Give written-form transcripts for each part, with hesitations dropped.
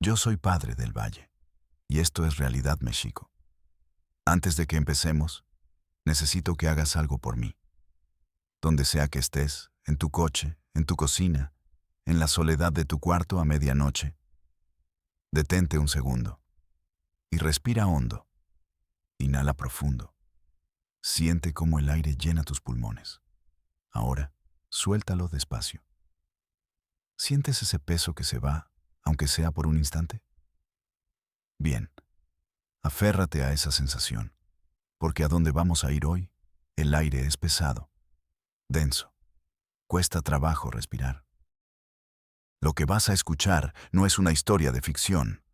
Yo soy Padre del Valle, y esto es Realidad México. Antes de que empecemos, necesito que hagas algo por mí. Donde sea que estés, en tu coche, en tu cocina, en la soledad de tu cuarto a medianoche, detente un segundo y respira hondo. Inhala profundo. Siente cómo el aire llena tus pulmones. Ahora, suéltalo despacio. ¿Sientes ese peso que se va, aunque sea por un instante? Bien, aférrate a esa sensación, porque a donde vamos a ir hoy, el aire es pesado, denso. Cuesta trabajo respirar. Lo que vas a escuchar no es una historia de ficción.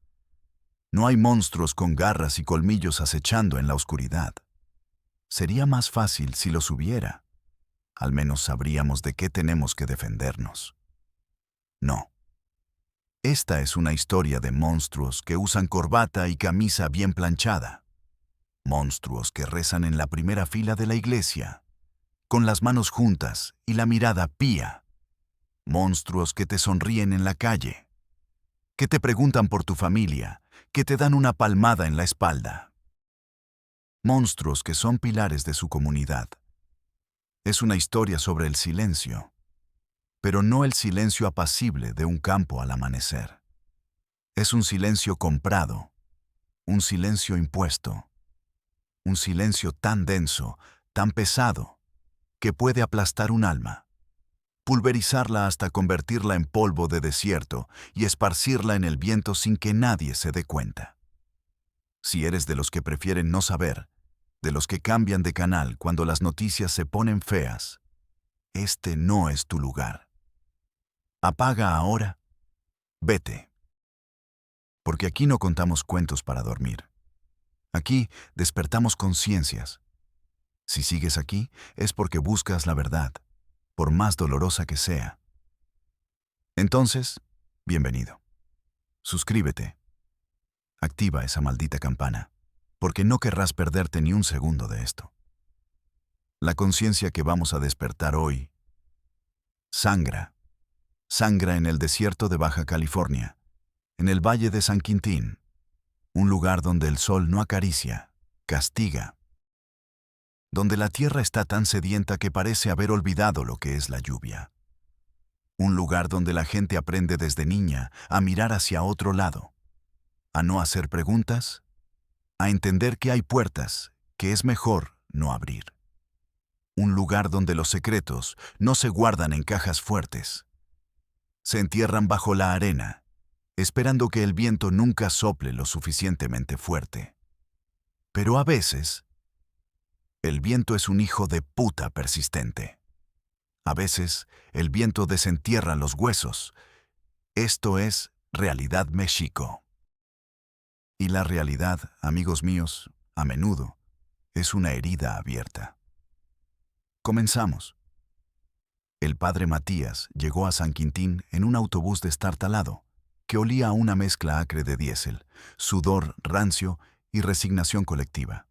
No hay monstruos con garras y colmillos acechando en la oscuridad. Sería más fácil si los hubiera. Al menos sabríamos de qué tenemos que defendernos. No. Esta es una historia de monstruos que usan corbata y camisa bien planchada. Monstruos que rezan en la primera fila de la iglesia, con las manos juntas y la mirada pía. Monstruos que te sonríen en la calle, que te preguntan por tu familia, que te dan una palmada en la espalda. Monstruos que son pilares de su comunidad. Es una historia sobre el silencio, pero no el silencio apacible de un campo al amanecer. Es un silencio comprado, un silencio impuesto, un silencio tan denso, tan pesado, que puede aplastar un alma, pulverizarla hasta convertirla en polvo de desierto y esparcirla en el viento sin que nadie se dé cuenta. Si eres de los que prefieren no saber, de los que cambian de canal cuando las noticias se ponen feas, este no es tu lugar. Apaga ahora, vete. Porque aquí no contamos cuentos para dormir. Aquí despertamos conciencias. Si sigues aquí es porque buscas la verdad, por más dolorosa que sea. Entonces, bienvenido. Suscríbete. Activa esa maldita campana, porque no querrás perderte ni un segundo de esto. La conciencia que vamos a despertar hoy sangra. Sangra en el desierto de Baja California, en el Valle de San Quintín, un lugar donde el sol no acaricia, castiga, donde la tierra está tan sedienta que parece haber olvidado lo que es la lluvia. Un lugar donde la gente aprende desde niña a mirar hacia otro lado, a no hacer preguntas, a entender que hay puertas que es mejor no abrir. Un lugar donde los secretos no se guardan en cajas fuertes. Se entierran bajo la arena, esperando que el viento nunca sople lo suficientemente fuerte. Pero a veces, el viento es un hijo de puta persistente. A veces, el viento desentierra los huesos. Esto es Realidad México. Y la realidad, amigos míos, a menudo, es una herida abierta. Comenzamos. El padre Matías llegó a San Quintín en un autobús destartalado, que olía a una mezcla acre de diésel, sudor rancio y resignación colectiva.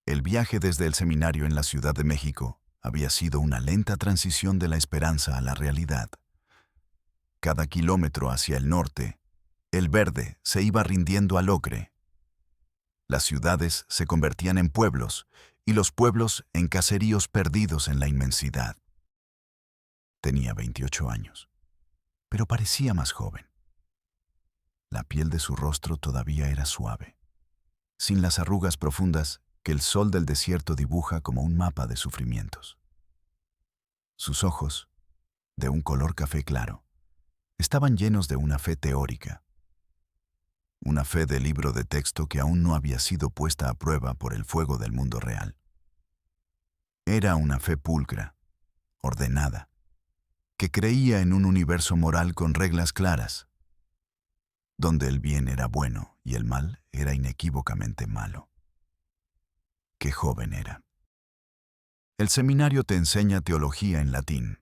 El viaje desde el seminario en la Ciudad de México había sido una lenta transición de la esperanza a la realidad. Cada kilómetro hacia el norte, el verde se iba rindiendo al ocre. Las ciudades se convertían en pueblos y los pueblos en caseríos perdidos en la inmensidad. Tenía 28 años, pero parecía más joven. La piel de su rostro todavía era suave, sin las arrugas profundas que el sol del desierto dibuja como un mapa de sufrimientos. Sus ojos, de un color café claro, estaban llenos de una fe teórica, una fe de libro de texto que aún no había sido puesta a prueba por el fuego del mundo real. Era una fe pulcra, ordenada, que creía en un universo moral con reglas claras, donde el bien era bueno y el mal era inequívocamente malo. Qué joven era. El seminario te enseña teología en latín.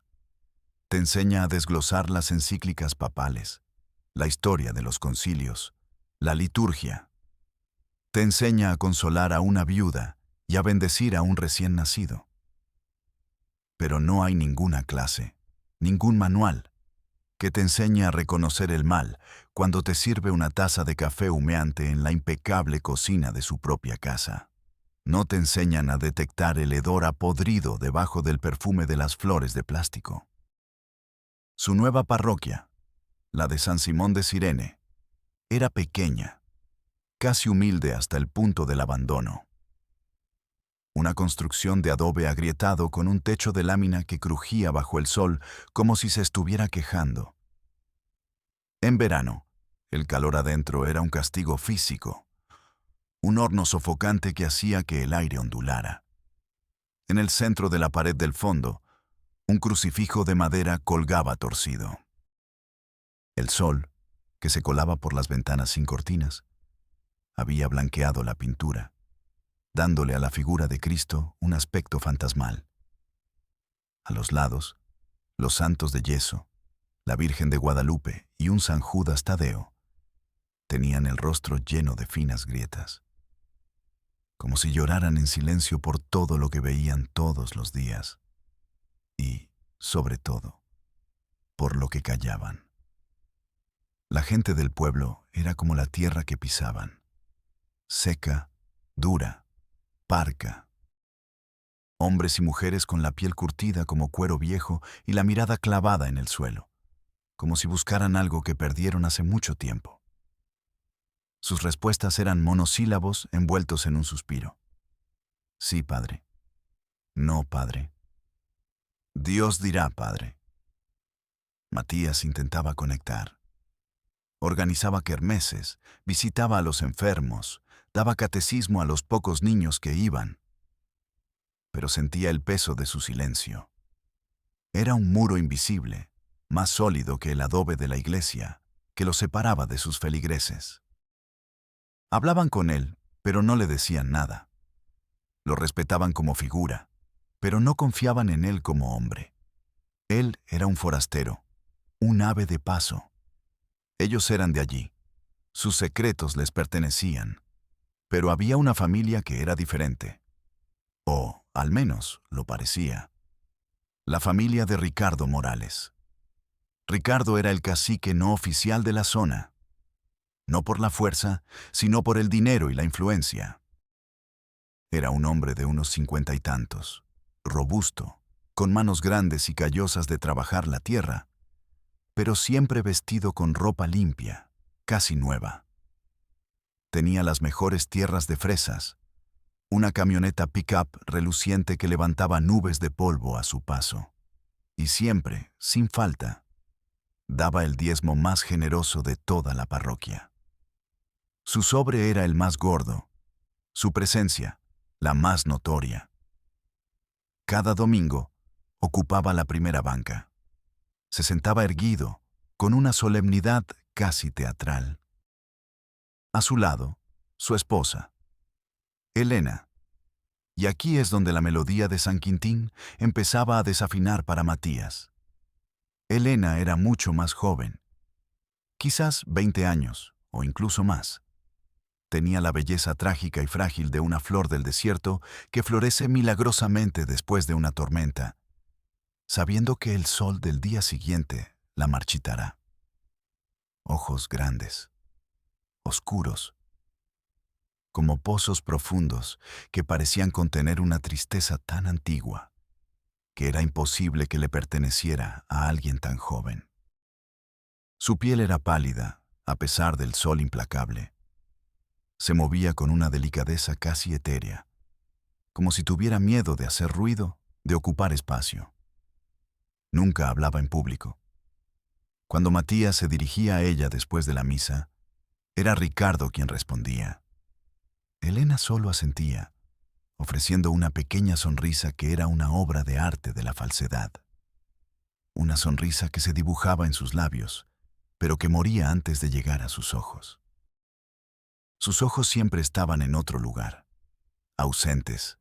Te enseña a desglosar las encíclicas papales, la historia de los concilios, la liturgia. Te enseña a consolar a una viuda y a bendecir a un recién nacido. Pero no hay ninguna clase, ningún manual, que te enseña a reconocer el mal cuando te sirve una taza de café humeante en la impecable cocina de su propia casa. No te enseñan a detectar el hedor a podrido debajo del perfume de las flores de plástico. Su nueva parroquia, la de San Simón de Cirene, era pequeña, casi humilde hasta el punto del abandono. Una construcción de adobe agrietado con un techo de lámina que crujía bajo el sol como si se estuviera quejando. En verano, el calor adentro era un castigo físico, un horno sofocante que hacía que el aire ondulara. En el centro de la pared del fondo, un crucifijo de madera colgaba torcido. El sol, que se colaba por las ventanas sin cortinas, había blanqueado la pintura, dándole a la figura de Cristo un aspecto fantasmal. A los lados, los santos de yeso, la Virgen de Guadalupe y un San Judas Tadeo tenían el rostro lleno de finas grietas, como si lloraran en silencio por todo lo que veían todos los días y, sobre todo, por lo que callaban. La gente del pueblo era como la tierra que pisaban, seca, dura, parca. Hombres y mujeres con la piel curtida como cuero viejo y la mirada clavada en el suelo, como si buscaran algo que perdieron hace mucho tiempo. Sus respuestas eran monosílabos envueltos en un suspiro. Sí, padre. No, padre. Dios dirá, padre. Matías intentaba conectar. Organizaba kermeses, visitaba a los enfermos, daba catecismo a los pocos niños que iban. Pero sentía el peso de su silencio. Era un muro invisible, más sólido que el adobe de la iglesia, que lo separaba de sus feligreses. Hablaban con él, pero no le decían nada. Lo respetaban como figura, pero no confiaban en él como hombre. Él era un forastero, un ave de paso. Ellos eran de allí. Sus secretos les pertenecían. Pero había una familia que era diferente. O, al menos, lo parecía. La familia de Ricardo Morales. Ricardo era el cacique no oficial de la zona. No por la fuerza, sino por el dinero y la influencia. Era un hombre de unos 50 y tantos, robusto, con manos grandes y callosas de trabajar la tierra, pero siempre vestido con ropa limpia, casi nueva. Tenía las mejores tierras de fresas, una camioneta pick-up reluciente que levantaba nubes de polvo a su paso, y siempre, sin falta, daba el diezmo más generoso de toda la parroquia. Su sobre era el más gordo, su presencia, la más notoria. Cada domingo, ocupaba la primera banca. Se sentaba erguido, con una solemnidad casi teatral. A su lado, su esposa, Elena. Y aquí es donde la melodía de San Quintín empezaba a desafinar para Matías. Elena era mucho más joven, quizás 20 años o incluso más. Tenía la belleza trágica y frágil de una flor del desierto que florece milagrosamente después de una tormenta, sabiendo que el sol del día siguiente la marchitará. Ojos grandes, oscuros, como pozos profundos que parecían contener una tristeza tan antigua que era imposible que le perteneciera a alguien tan joven. Su piel era pálida, a pesar del sol implacable. Se movía con una delicadeza casi etérea, como si tuviera miedo de hacer ruido, de ocupar espacio. Nunca hablaba en público. Cuando Matías se dirigía a ella después de la misa, era Ricardo quien respondía. Elena solo asentía, ofreciendo una pequeña sonrisa que era una obra de arte de la falsedad. Una sonrisa que se dibujaba en sus labios, pero que moría antes de llegar a sus ojos. Sus ojos siempre estaban en otro lugar, ausentes,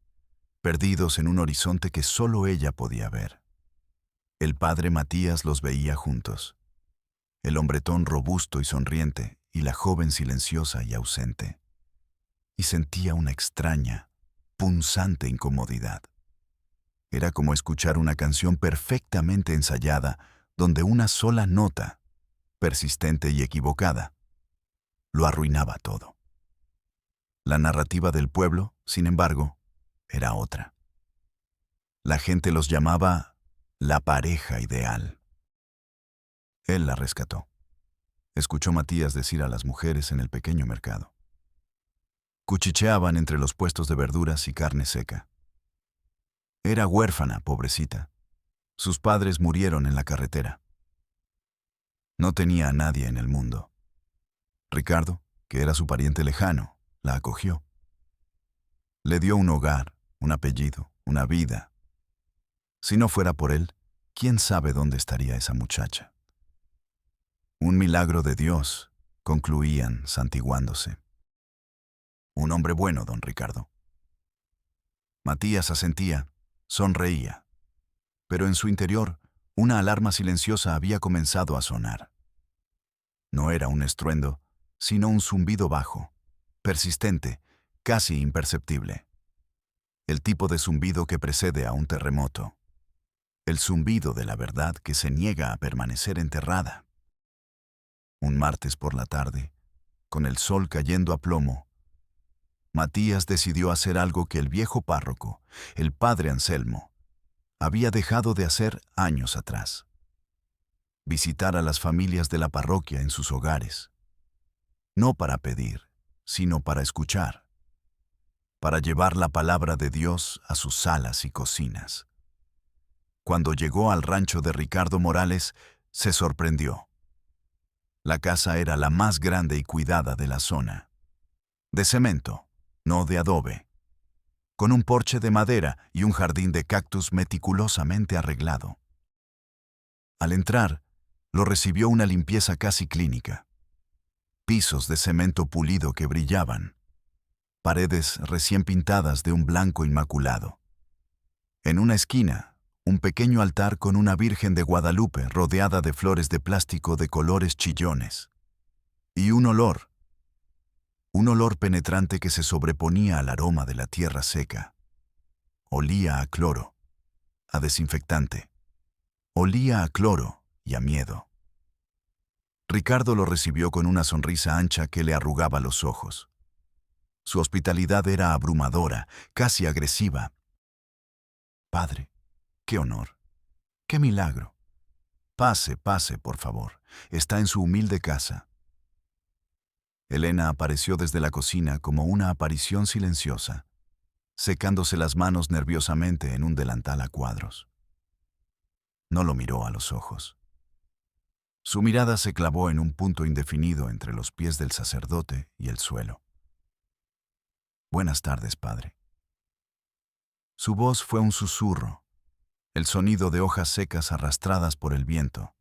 perdidos en un horizonte que solo ella podía ver. El padre Matías los veía juntos, el hombretón robusto y sonriente y la joven silenciosa y ausente, y sentía una extraña, punzante incomodidad. Era como escuchar una canción perfectamente ensayada donde una sola nota persistente y equivocada, lo arruinaba todo. La narrativa del pueblo, sin embargo, era otra. La gente los llamaba la pareja ideal. Él la rescató. Escuchó Matías decir a las mujeres en el pequeño mercado. Cuchicheaban entre los puestos de verduras y carne seca. Era huérfana, pobrecita. Sus padres murieron en la carretera. No tenía a nadie en el mundo. Ricardo, que era su pariente lejano, la acogió. Le dio un hogar, un apellido, una vida. Si no fuera por él, ¿quién sabe dónde estaría esa muchacha? Un milagro de Dios, concluían, santiguándose. Un hombre bueno, don Ricardo. Matías asentía, sonreía, pero en su interior una alarma silenciosa había comenzado a sonar. No era un estruendo, sino un zumbido bajo, persistente, casi imperceptible. El tipo de zumbido que precede a un terremoto. El zumbido de la verdad que se niega a permanecer enterrada. Un martes por la tarde, con el sol cayendo a plomo, Matías decidió hacer algo que el viejo párroco, el padre Anselmo, había dejado de hacer años atrás. Visitar a las familias de la parroquia en sus hogares. No para pedir, sino para escuchar. Para llevar la palabra de Dios a sus salas y cocinas. Cuando llegó al rancho de Ricardo Morales, se sorprendió. La casa era la más grande y cuidada de la zona. De cemento, no de adobe. Con un porche de madera y un jardín de cactus meticulosamente arreglado. Al entrar, lo recibió una limpieza casi clínica. Pisos de cemento pulido que brillaban. Paredes recién pintadas de un blanco inmaculado. En una esquina, un pequeño altar con una Virgen de Guadalupe rodeada de flores de plástico de colores chillones. Y un olor penetrante que se sobreponía al aroma de la tierra seca. Olía a cloro, a desinfectante. Olía a cloro y a miedo. Ricardo lo recibió con una sonrisa ancha que le arrugaba los ojos. Su hospitalidad era abrumadora, casi agresiva. Padre, qué honor, qué milagro. Pase, pase, por favor. Está en su humilde casa. Elena apareció desde la cocina como una aparición silenciosa, secándose las manos nerviosamente en un delantal a cuadros. No lo miró a los ojos. Su mirada se clavó en un punto indefinido entre los pies del sacerdote y el suelo. Buenas tardes, padre. Su voz fue un susurro, el sonido de hojas secas arrastradas por el viento.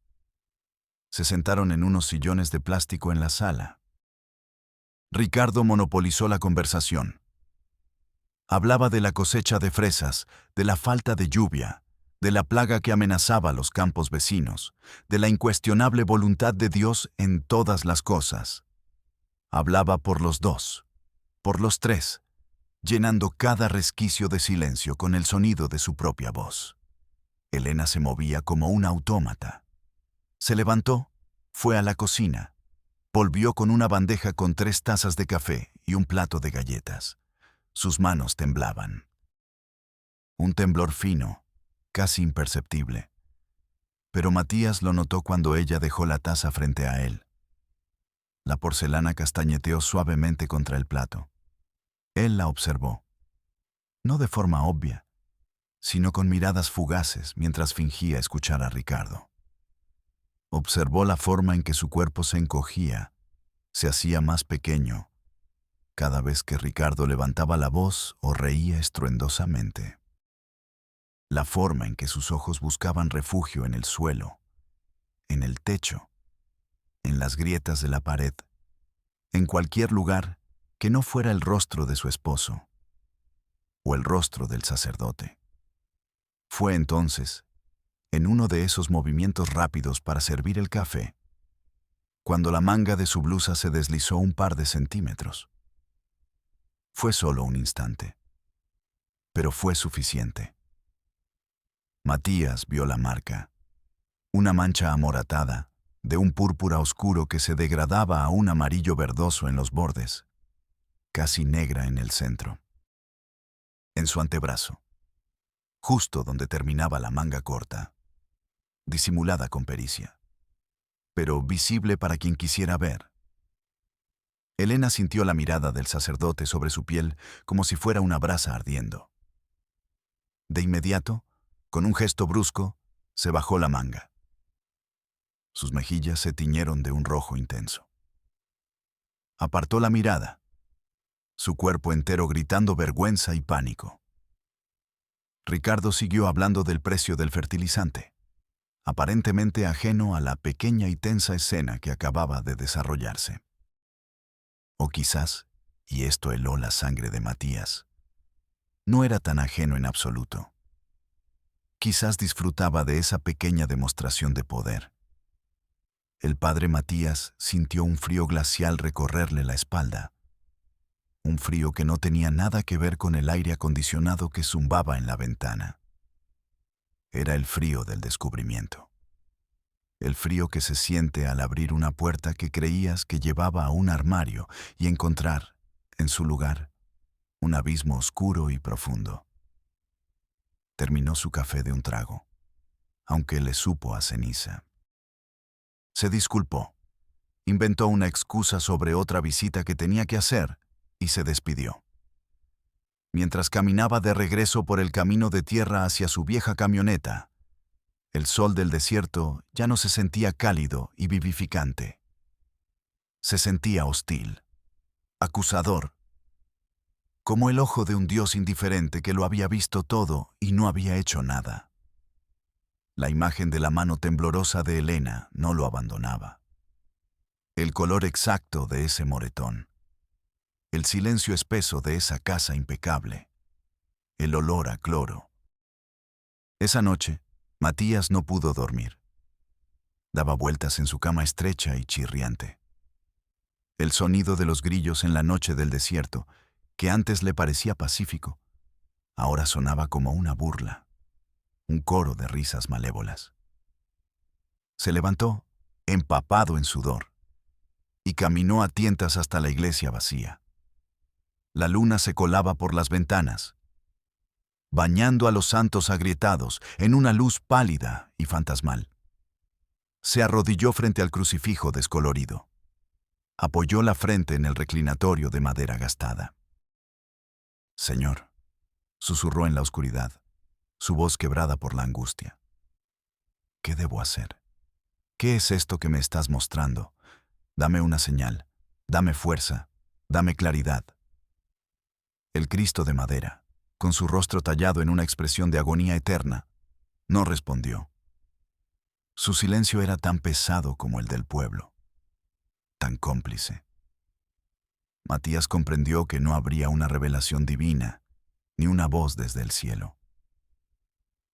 Se sentaron en unos sillones de plástico en la sala. Ricardo monopolizó la conversación. Hablaba de la cosecha de fresas, de la falta de lluvia, de la plaga que amenazaba los campos vecinos, de la incuestionable voluntad de Dios en todas las cosas. Hablaba por los dos, por los tres, llenando cada resquicio de silencio con el sonido de su propia voz. Elena se movía como un autómata. Se levantó, fue a la cocina, volvió con una bandeja con 3 tazas de café y un plato de galletas. Sus manos temblaban. Un temblor fino, casi imperceptible. Pero Matías lo notó cuando ella dejó la taza frente a él. La porcelana castañeteó suavemente contra el plato. Él la observó. No de forma obvia, sino con miradas fugaces mientras fingía escuchar a Ricardo. Observó la forma en que su cuerpo se encogía, se hacía más pequeño, cada vez que Ricardo levantaba la voz o reía estruendosamente. La forma en que sus ojos buscaban refugio en el suelo, en el techo, en las grietas de la pared, en cualquier lugar que no fuera el rostro de su esposo o el rostro del sacerdote. Fue entonces, en uno de esos movimientos rápidos para servir el café, cuando la manga de su blusa se deslizó un par de centímetros. Fue solo un instante, pero fue suficiente. Matías vio la marca, una mancha amoratada, de un púrpura oscuro que se degradaba a un amarillo verdoso en los bordes, casi negra en el centro. En su antebrazo, justo donde terminaba la manga corta, disimulada con pericia, pero visible para quien quisiera ver. Elena sintió la mirada del sacerdote sobre su piel como si fuera una brasa ardiendo. De inmediato, con un gesto brusco, se bajó la manga. Sus mejillas se tiñeron de un rojo intenso. Apartó la mirada, su cuerpo entero gritando vergüenza y pánico. Ricardo siguió hablando del precio del fertilizante, aparentemente ajeno a la pequeña y tensa escena que acababa de desarrollarse. O quizás, y esto heló la sangre de Matías, no era tan ajeno en absoluto. Quizás disfrutaba de esa pequeña demostración de poder. El padre Matías sintió un frío glacial recorrerle la espalda, un frío que no tenía nada que ver con el aire acondicionado que zumbaba en la ventana. Era el frío del descubrimiento. El frío que se siente al abrir una puerta que creías que llevaba a un armario y encontrar, en su lugar, un abismo oscuro y profundo. Terminó su café de un trago, aunque le supo a ceniza. Se disculpó, inventó una excusa sobre otra visita que tenía que hacer y se despidió. Mientras caminaba de regreso por el camino de tierra hacia su vieja camioneta, el sol del desierto ya no se sentía cálido y vivificante. Se sentía hostil, acusador, como el ojo de un dios indiferente que lo había visto todo y no había hecho nada. La imagen de la mano temblorosa de Elena no lo abandonaba. El color exacto de ese moretón. El silencio espeso de esa casa impecable. El olor a cloro. Esa noche, Matías no pudo dormir. Daba vueltas en su cama estrecha y chirriante. El sonido de los grillos en la noche del desierto, que antes le parecía pacífico, ahora sonaba como una burla, un coro de risas malévolas. Se levantó, empapado en sudor, y caminó a tientas hasta la iglesia vacía. La luna se colaba por las ventanas, bañando a los santos agrietados en una luz pálida y fantasmal. Se arrodilló frente al crucifijo descolorido. Apoyó la frente en el reclinatorio de madera gastada. «Señor», susurró en la oscuridad, su voz quebrada por la angustia. «¿Qué debo hacer? ¿Qué es esto que me estás mostrando? Dame una señal, dame fuerza, dame claridad». El Cristo de madera, con su rostro tallado en una expresión de agonía eterna, no respondió. Su silencio era tan pesado como el del pueblo, tan cómplice. Matías comprendió que no habría una revelación divina, ni una voz desde el cielo.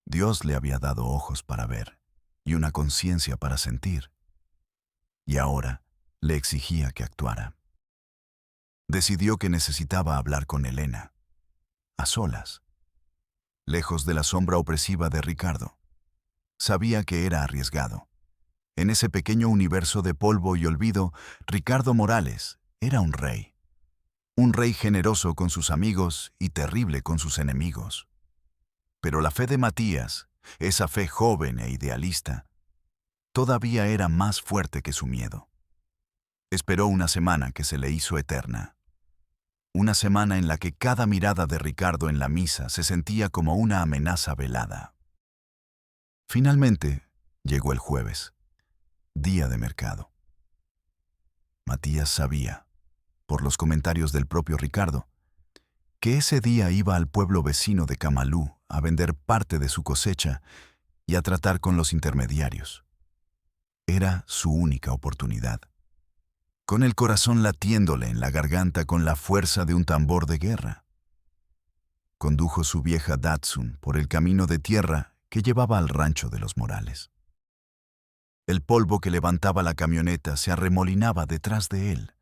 Dios le había dado ojos para ver y una conciencia para sentir, y ahora le exigía que actuara. Decidió que necesitaba hablar con Elena, a solas, lejos de la sombra opresiva de Ricardo. Sabía que era arriesgado. En ese pequeño universo de polvo y olvido, Ricardo Morales era un rey. Un rey generoso con sus amigos y terrible con sus enemigos. Pero la fe de Matías, esa fe joven e idealista, todavía era más fuerte que su miedo. Esperó una semana que se le hizo eterna. Una semana en la que cada mirada de Ricardo en la misa se sentía como una amenaza velada. Finalmente, llegó el jueves, día de mercado. Matías sabía, por los comentarios del propio Ricardo, que ese día iba al pueblo vecino de Camalú a vender parte de su cosecha y a tratar con los intermediarios. Era su única oportunidad. Con el corazón latiéndole en la garganta con la fuerza de un tambor de guerra. Condujo su vieja Datsun por el camino de tierra que llevaba al rancho de los Morales. El polvo que levantaba la camioneta se arremolinaba detrás de él,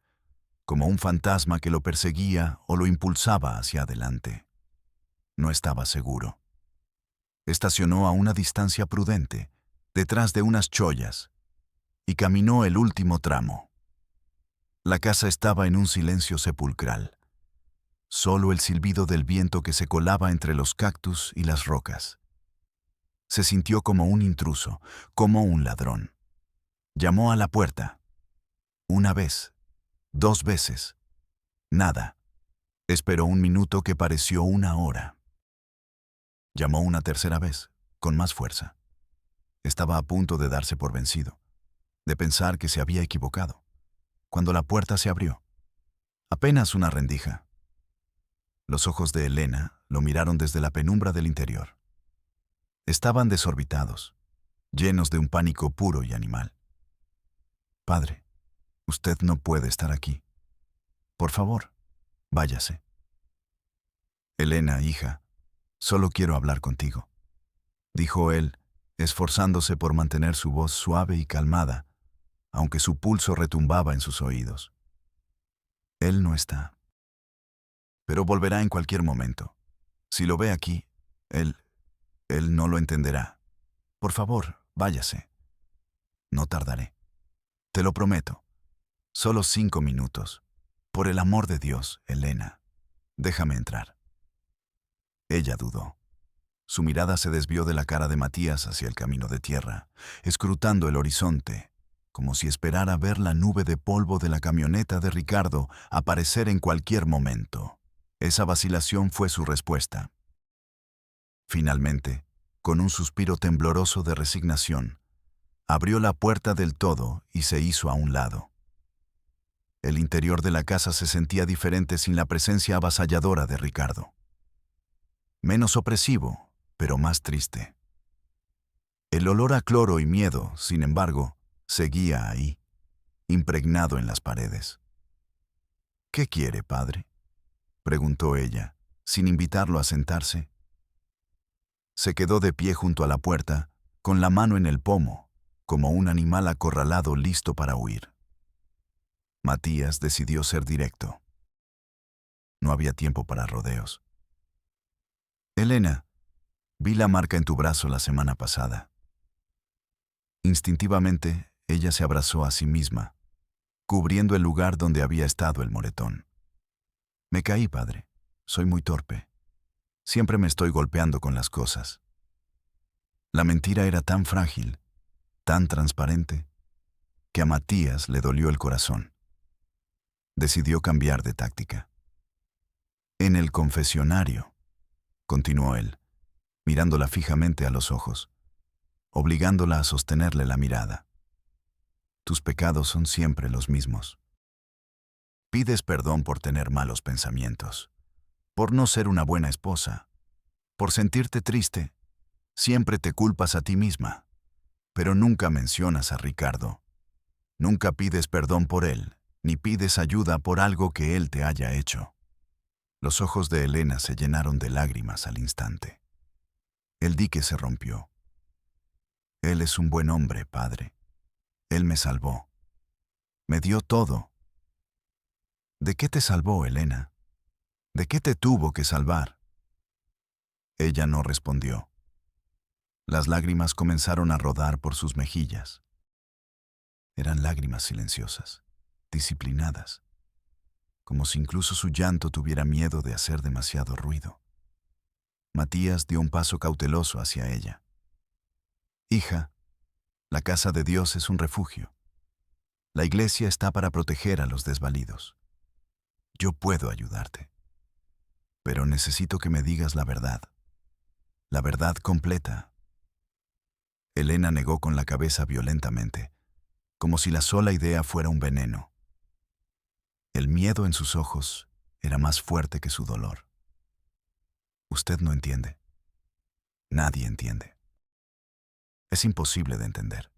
como un fantasma que lo perseguía o lo impulsaba hacia adelante. No estaba seguro. Estacionó a una distancia prudente, detrás de unas chollas, y caminó el último tramo. La casa estaba en un silencio sepulcral. Solo el silbido del viento que se colaba entre los cactus y las rocas. Se sintió como un intruso, como un ladrón. Llamó a la puerta. Una vez, 2 veces. Nada. Esperó un minuto que pareció una hora. Llamó una tercera vez, con más fuerza. Estaba a punto de darse por vencido, de pensar que se había equivocado, cuando la puerta se abrió. Apenas una rendija. Los ojos de Elena lo miraron desde la penumbra del interior. Estaban desorbitados, llenos de un pánico puro y animal. Padre, usted no puede estar aquí. Por favor, váyase. Elena, hija, solo quiero hablar contigo, dijo él, esforzándose por mantener su voz suave y calmada, aunque su pulso retumbaba en sus oídos. Él no está. Pero volverá en cualquier momento. Si lo ve aquí, él no lo entenderá. Por favor, váyase. No tardaré. Te lo prometo. Solo 5 minutos. Por el amor de Dios, Elena, déjame entrar. Ella dudó. Su mirada se desvió de la cara de Matías hacia el camino de tierra, escrutando el horizonte, como si esperara ver la nube de polvo de la camioneta de Ricardo aparecer en cualquier momento. Esa vacilación fue su respuesta. Finalmente, con un suspiro tembloroso de resignación, abrió la puerta del todo y se hizo a un lado. El interior de la casa se sentía diferente sin la presencia avasalladora de Ricardo. Menos opresivo, pero más triste. El olor a cloro y miedo, sin embargo, seguía ahí, impregnado en las paredes. ¿Qué quiere, padre?, preguntó ella, sin invitarlo a sentarse. Se quedó de pie junto a la puerta, con la mano en el pomo, como un animal acorralado listo para huir. Matías decidió ser directo. No había tiempo para rodeos. Elena, vi la marca en tu brazo la semana pasada. Instintivamente, ella se abrazó a sí misma, cubriendo el lugar donde había estado el moretón. Me caí, padre. Soy muy torpe. Siempre me estoy golpeando con las cosas. La mentira era tan frágil, tan transparente, que a Matías le dolió el corazón. Decidió cambiar de táctica. En el confesionario, continuó él, mirándola fijamente a los ojos, obligándola a sostenerle la mirada. Tus pecados son siempre los mismos. Pides perdón por tener malos pensamientos, por no ser una buena esposa, por sentirte triste. Siempre te culpas a ti misma, pero nunca mencionas a Ricardo. Nunca pides perdón por él, ni pides ayuda por algo que él te haya hecho. Los ojos de Elena se llenaron de lágrimas al instante. El dique se rompió. Él es un buen hombre, padre. Él me salvó. Me dio todo. ¿De qué te salvó, Elena? ¿De qué te tuvo que salvar? Ella no respondió. Las lágrimas comenzaron a rodar por sus mejillas. Eran lágrimas silenciosas, disciplinadas, como si incluso su llanto tuviera miedo de hacer demasiado ruido. Matías dio un paso cauteloso hacia ella. Hija, la casa de Dios es un refugio. La iglesia está para proteger a los desvalidos. Yo puedo ayudarte, pero necesito que me digas la verdad completa. Elena negó con la cabeza violentamente, como si la sola idea fuera un veneno. El miedo en sus ojos era más fuerte que su dolor. Usted no entiende. Nadie entiende. Es imposible de entender.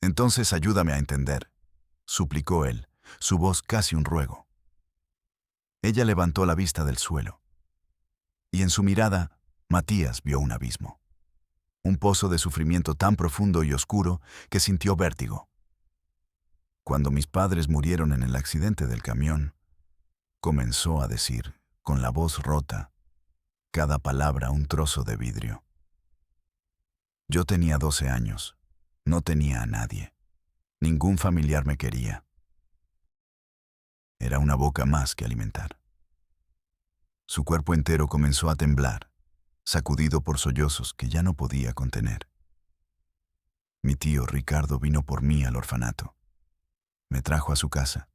Entonces ayúdame a entender, suplicó él, su voz casi un ruego. Ella levantó la vista del suelo, y en su mirada, Matías vio un abismo. Un pozo de sufrimiento tan profundo y oscuro que sintió vértigo. Cuando mis padres murieron en el accidente del camión, comenzó a decir, con la voz rota, cada palabra un trozo de vidrio. Yo tenía 12 años, no tenía a nadie. Ningún familiar me quería. Era una boca más que alimentar. Su cuerpo entero comenzó a temblar, sacudido por sollozos que ya no podía contener. Mi tío Ricardo vino por mí al orfanato. Me trajo a su casa.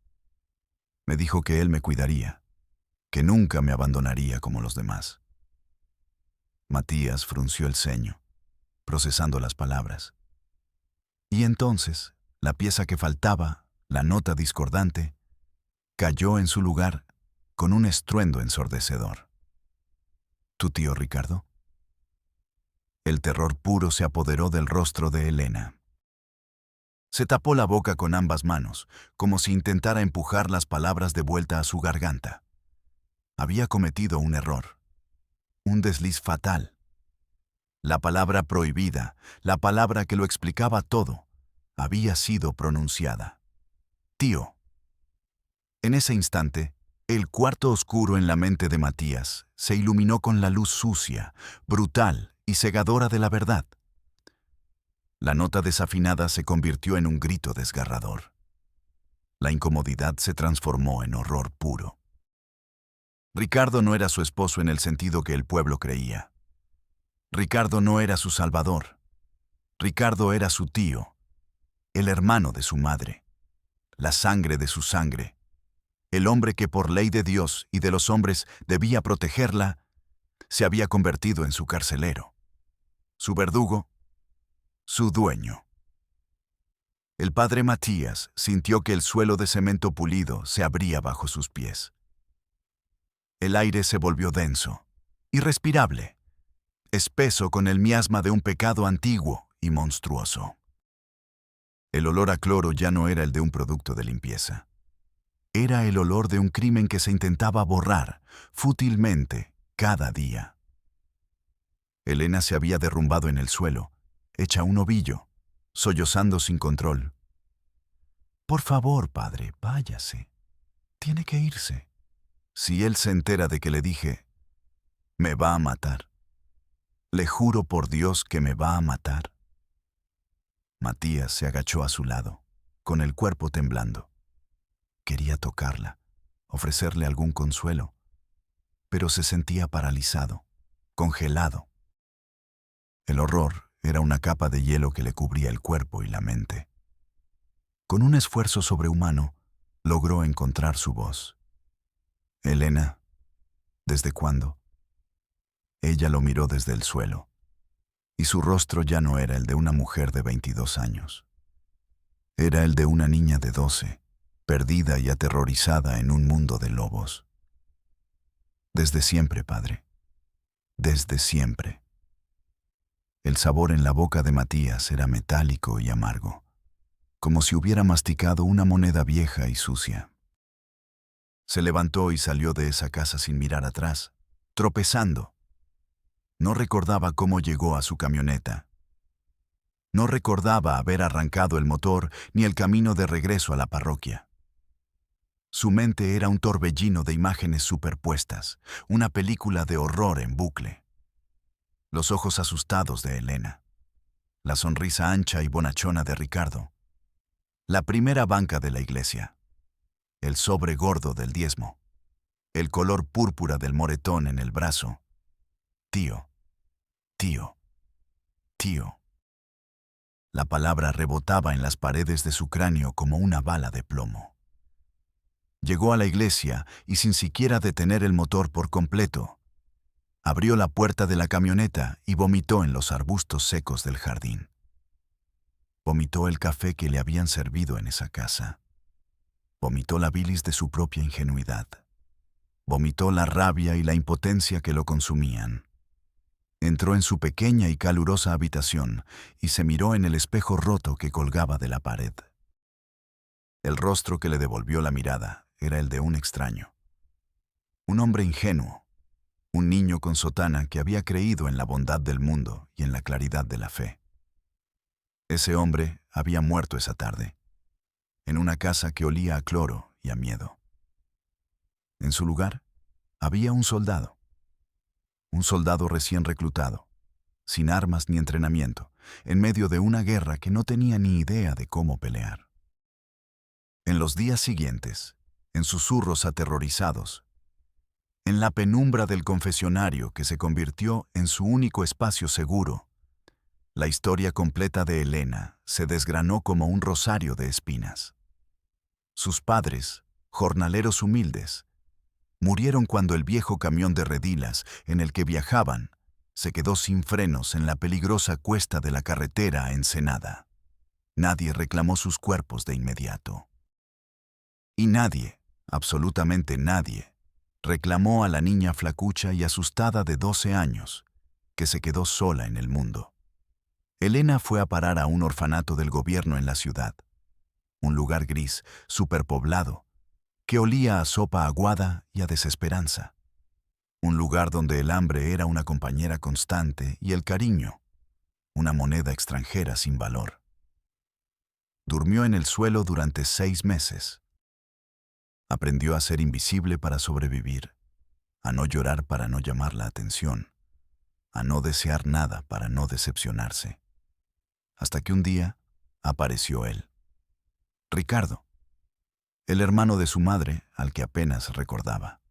Me dijo que él me cuidaría, que nunca me abandonaría como los demás. Matías frunció el ceño, procesando las palabras. Y entonces, la pieza que faltaba, la nota discordante, cayó en su lugar con un estruendo ensordecedor. ¿Tu tío Ricardo? El terror puro se apoderó del rostro de Elena. Se tapó la boca con ambas manos, como si intentara empujar las palabras de vuelta a su garganta. Había cometido un error, un desliz fatal. La palabra prohibida, la palabra que lo explicaba todo, había sido pronunciada. Tío. En ese instante, el cuarto oscuro en la mente de Matías se iluminó con la luz sucia, brutal y cegadora de la verdad. La nota desafinada se convirtió en un grito desgarrador. La incomodidad se transformó en horror puro. Ricardo no era su esposo en el sentido que el pueblo creía. Ricardo no era su salvador. Ricardo era su tío, el hermano de su madre, la sangre de su sangre, el hombre que por ley de Dios y de los hombres debía protegerla, se había convertido en su carcelero, su verdugo, su dueño. El padre Matías sintió que el suelo de cemento pulido se abría bajo sus pies. El aire se volvió denso, irrespirable, espeso con el miasma de un pecado antiguo y monstruoso. El olor a cloro ya no era el de un producto de limpieza. Era el olor de un crimen que se intentaba borrar, fútilmente, cada día. Elena se había derrumbado en el suelo, hecha un ovillo, sollozando sin control. «Por favor, padre, váyase. Tiene que irse. Si él se entera de que le dije, me va a matar. Le juro por Dios que me va a matar». Matías se agachó a su lado, con el cuerpo temblando. Quería tocarla, ofrecerle algún consuelo, pero se sentía paralizado, congelado. El horror era una capa de hielo que le cubría el cuerpo y la mente. Con un esfuerzo sobrehumano, logró encontrar su voz. «Elena, ¿desde cuándo?» Ella lo miró desde el suelo, y su rostro ya no era el de una mujer de 22 años. Era el de una niña de 12, perdida y aterrorizada en un mundo de lobos. «Desde siempre, padre. Desde siempre». El sabor en la boca de Matías era metálico y amargo, como si hubiera masticado una moneda vieja y sucia. Se levantó y salió de esa casa sin mirar atrás, tropezando. No recordaba cómo llegó a su camioneta. No recordaba haber arrancado el motor ni el camino de regreso a la parroquia. Su mente era un torbellino de imágenes superpuestas, una película de horror en bucle. Los ojos asustados de Elena, la sonrisa ancha y bonachona de Ricardo, la primera banca de la iglesia, el sobre gordo del diezmo, el color púrpura del moretón en el brazo. Tío, tío, tío. La palabra rebotaba en las paredes de su cráneo como una bala de plomo. Llegó a la iglesia y sin siquiera detener el motor por completo, abrió la puerta de la camioneta y vomitó en los arbustos secos del jardín. Vomitó el café que le habían servido en esa casa. Vomitó la bilis de su propia ingenuidad. Vomitó la rabia y la impotencia que lo consumían. Entró en su pequeña y calurosa habitación y se miró en el espejo roto que colgaba de la pared. El rostro que le devolvió la mirada era el de un extraño. Un hombre ingenuo, un niño con sotana que había creído en la bondad del mundo y en la claridad de la fe. Ese hombre había muerto esa tarde, en una casa que olía a cloro y a miedo. En su lugar, había un soldado recién reclutado, sin armas ni entrenamiento, en medio de una guerra que no tenía ni idea de cómo pelear. En los días siguientes, en susurros aterrorizados, en la penumbra del confesionario que se convirtió en su único espacio seguro, la historia completa de Elena se desgranó como un rosario de espinas. Sus padres, jornaleros humildes, murieron cuando el viejo camión de redilas en el que viajaban se quedó sin frenos en la peligrosa cuesta de la carretera a Ensenada. Nadie reclamó sus cuerpos de inmediato. Y nadie, absolutamente nadie, reclamó a la niña flacucha y asustada de 12 años, que se quedó sola en el mundo. Elena fue a parar a un orfanato del gobierno en la ciudad, un lugar gris, superpoblado, que olía a sopa aguada y a desesperanza. Un lugar donde el hambre era una compañera constante y el cariño, una moneda extranjera sin valor. Durmió en el suelo durante 6 meses. Aprendió a ser invisible para sobrevivir, a no llorar para no llamar la atención, a no desear nada para no decepcionarse. Hasta que un día apareció él. Ricardo, el hermano de su madre al que apenas recordaba,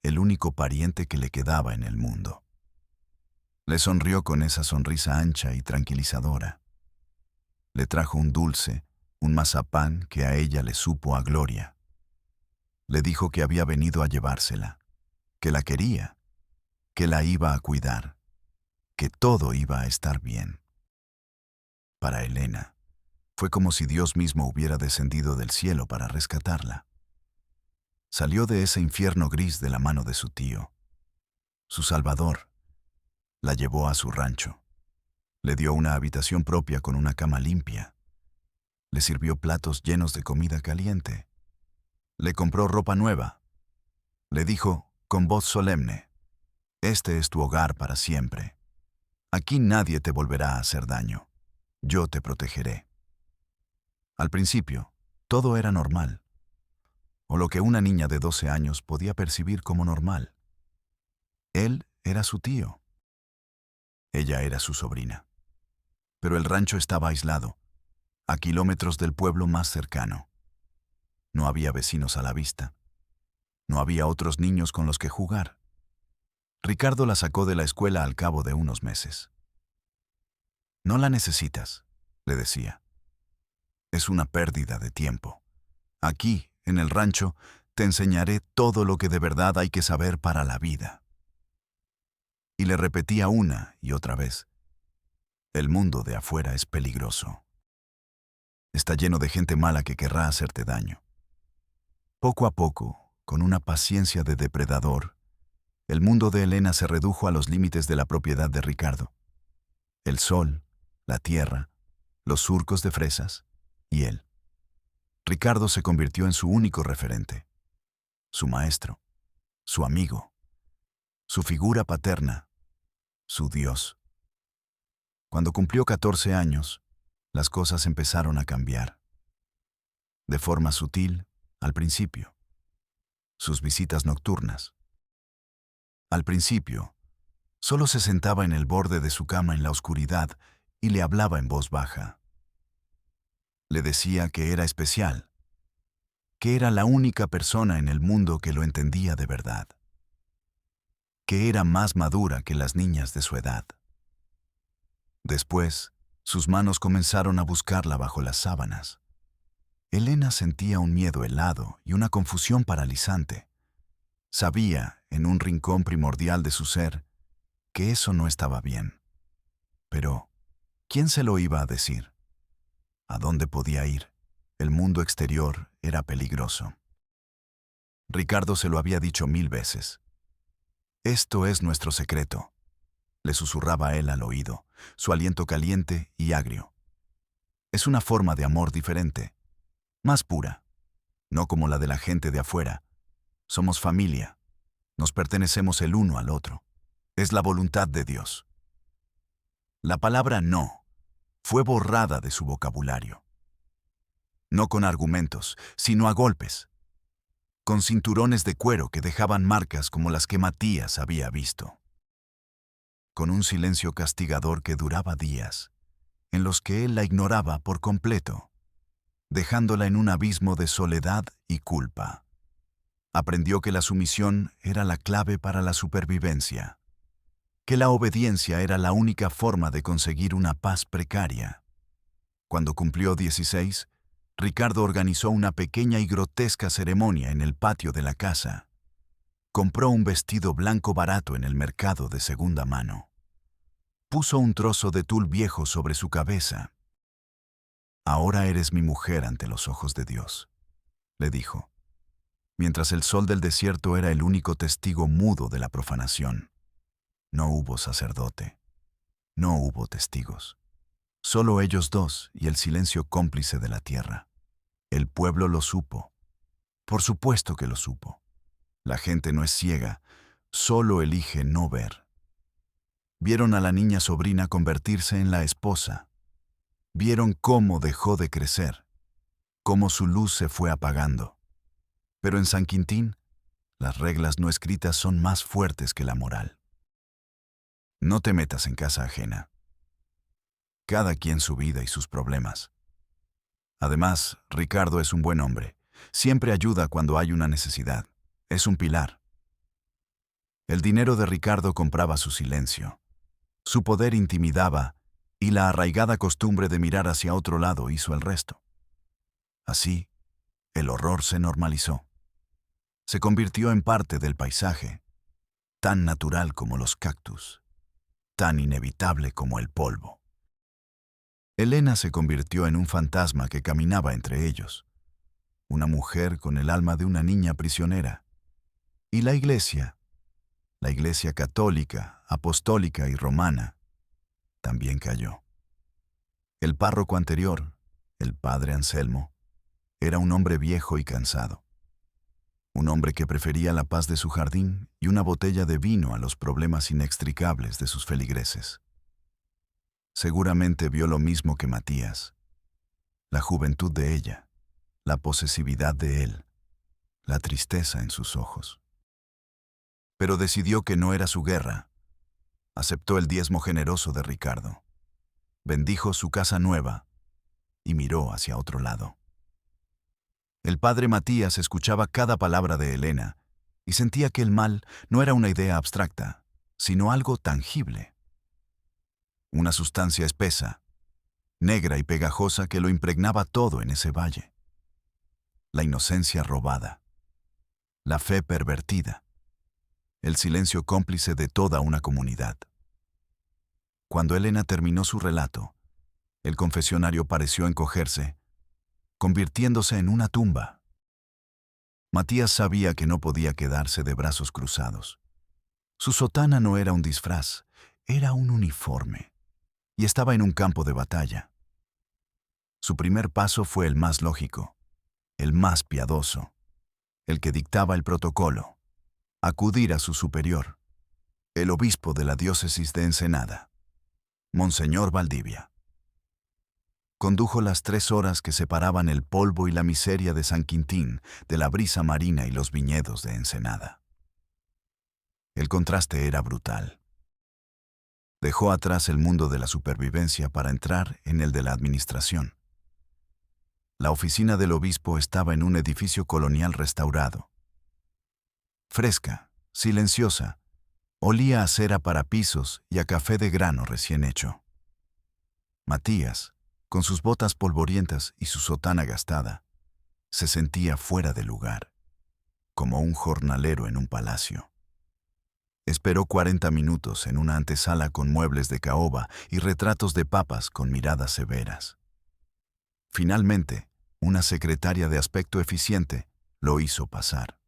el único pariente que le quedaba en el mundo. Le sonrió con esa sonrisa ancha y tranquilizadora. Le trajo un dulce, un mazapán que a ella le supo a gloria. Le dijo que había venido a llevársela, que la quería, que la iba a cuidar, que todo iba a estar bien. Para Elena, fue como si Dios mismo hubiera descendido del cielo para rescatarla. Salió de ese infierno gris de la mano de su tío. Su salvador la llevó a su rancho. Le dio una habitación propia con una cama limpia. Le sirvió platos llenos de comida caliente. Le compró ropa nueva. Le dijo, con voz solemne, «Este es tu hogar para siempre. Aquí nadie te volverá a hacer daño. Yo te protegeré». Al principio, todo era normal, o lo que una niña de 12 años podía percibir como normal. Él era su tío. Ella era su sobrina. Pero el rancho estaba aislado, a kilómetros del pueblo más cercano. No había vecinos a la vista. No había otros niños con los que jugar. Ricardo la sacó de la escuela al cabo de unos meses. «No la necesitas», le decía. «Es una pérdida de tiempo. Aquí, en el rancho, te enseñaré todo lo que de verdad hay que saber para la vida». Y le repetía una y otra vez, «El mundo de afuera es peligroso. Está lleno de gente mala que querrá hacerte daño». Poco a poco, con una paciencia de depredador, el mundo de Elena se redujo a los límites de la propiedad de Ricardo. El sol, la tierra, los surcos de fresas y él. Ricardo se convirtió en su único referente, su maestro, su amigo, su figura paterna, su Dios. Cuando cumplió 14 años, las cosas empezaron a cambiar. De forma sutil, al principio. Sus visitas nocturnas. Al principio, solo se sentaba en el borde de su cama en la oscuridad y le hablaba en voz baja. Le decía que era especial, que era la única persona en el mundo que lo entendía de verdad, que era más madura que las niñas de su edad. Después, sus manos comenzaron a buscarla bajo las sábanas. Elena sentía un miedo helado y una confusión paralizante. Sabía, en un rincón primordial de su ser, que eso no estaba bien. Pero, ¿quién se lo iba a decir? ¿A dónde podía ir? El mundo exterior era peligroso. Ricardo se lo había dicho 1000 veces. «Esto es nuestro secreto», le susurraba él al oído, su aliento caliente y agrio. «Es una forma de amor diferente, más pura, no como la de la gente de afuera. Somos familia, nos pertenecemos el uno al otro. Es la voluntad de Dios». La palabra no fue borrada de su vocabulario. No con argumentos, sino a golpes, con cinturones de cuero que dejaban marcas como las que Matías había visto. Con un silencio castigador que duraba días, en los que él la ignoraba por completo, dejándola en un abismo de soledad y culpa. Aprendió que la sumisión era la clave para la supervivencia, que la obediencia era la única forma de conseguir una paz precaria. Cuando cumplió 16, Ricardo organizó una pequeña y grotesca ceremonia en el patio de la casa. Compró un vestido blanco barato en el mercado de segunda mano. Puso un trozo de tul viejo sobre su cabeza. «Ahora eres mi mujer ante los ojos de Dios», le dijo, mientras el sol del desierto era el único testigo mudo de la profanación. No hubo sacerdote. No hubo testigos. Solo ellos dos y el silencio cómplice de la tierra. El pueblo lo supo. Por supuesto que lo supo. La gente no es ciega, solo elige no ver. Vieron a la niña sobrina convertirse en la esposa. Vieron cómo dejó de crecer, cómo su luz se fue apagando. Pero en San Quintín, las reglas no escritas son más fuertes que la moral. No te metas en casa ajena. Cada quien su vida y sus problemas. Además, Ricardo es un buen hombre. Siempre ayuda cuando hay una necesidad. Es un pilar. El dinero de Ricardo compraba su silencio. Su poder intimidaba y la arraigada costumbre de mirar hacia otro lado hizo el resto. Así, el horror se normalizó. Se convirtió en parte del paisaje, tan natural como los cactus, tan inevitable como el polvo. Elena se convirtió en un fantasma que caminaba entre ellos, una mujer con el alma de una niña prisionera. Y la iglesia católica, apostólica y romana, también cayó. El párroco anterior, el padre Anselmo, era un hombre viejo y cansado. Un hombre que prefería la paz de su jardín y una botella de vino a los problemas inextricables de sus feligreses. Seguramente vio lo mismo que Matías. La juventud de ella, la posesividad de él, la tristeza en sus ojos. Pero decidió que no era su guerra. Aceptó el diezmo generoso de Ricardo. Bendijo su casa nueva y miró hacia otro lado. El padre Matías escuchaba cada palabra de Elena y sentía que el mal no era una idea abstracta, sino algo tangible. Una sustancia espesa, negra y pegajosa que lo impregnaba todo en ese valle. La inocencia robada, la fe pervertida, el silencio cómplice de toda una comunidad. Cuando Elena terminó su relato, el confesionario pareció encogerse, convirtiéndose en una tumba. Matías sabía que no podía quedarse de brazos cruzados. Su sotana no era un disfraz, era un uniforme, y estaba en un campo de batalla. Su primer paso fue el más lógico, el más piadoso, el que dictaba el protocolo: acudir a su superior, el obispo de la diócesis de Ensenada, Monseñor Valdivia. Condujo las 3 horas que separaban el polvo y la miseria de San Quintín de la brisa marina y los viñedos de Ensenada. El contraste era brutal. Dejó atrás el mundo de la supervivencia para entrar en el de la administración. La oficina del obispo estaba en un edificio colonial restaurado. Fresca, silenciosa, olía a cera para pisos y a café de grano recién hecho. Matías, con sus botas polvorientas y su sotana gastada, se sentía fuera de lugar, como un jornalero en un palacio. Esperó 40 minutos en una antesala con muebles de caoba y retratos de papas con miradas severas. Finalmente, una secretaria de aspecto eficiente lo hizo pasar.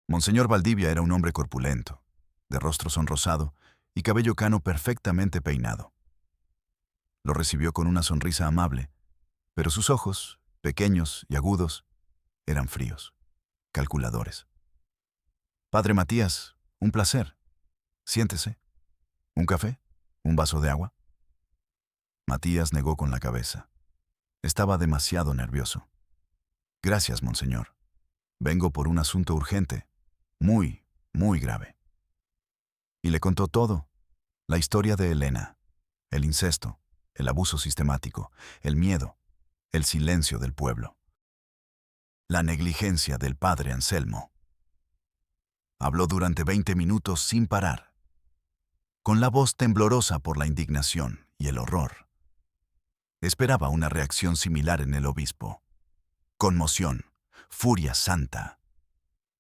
Monseñor Valdivia era un hombre corpulento, de rostro sonrosado y cabello cano perfectamente peinado. Lo recibió con una sonrisa amable, pero sus ojos, pequeños y agudos, eran fríos, calculadores. «Padre Matías, un placer. Siéntese. ¿Un café? ¿Un vaso de agua?» Matías negó con la cabeza. Estaba demasiado nervioso. «Gracias, monseñor. Vengo por un asunto urgente, muy, muy grave». Y le contó todo: la historia de Elena, el incesto, el abuso sistemático, el miedo, el silencio del pueblo. La negligencia del padre Anselmo. Habló durante 20 minutos sin parar, con la voz temblorosa por la indignación y el horror. Esperaba una reacción similar en el obispo. Conmoción, furia santa,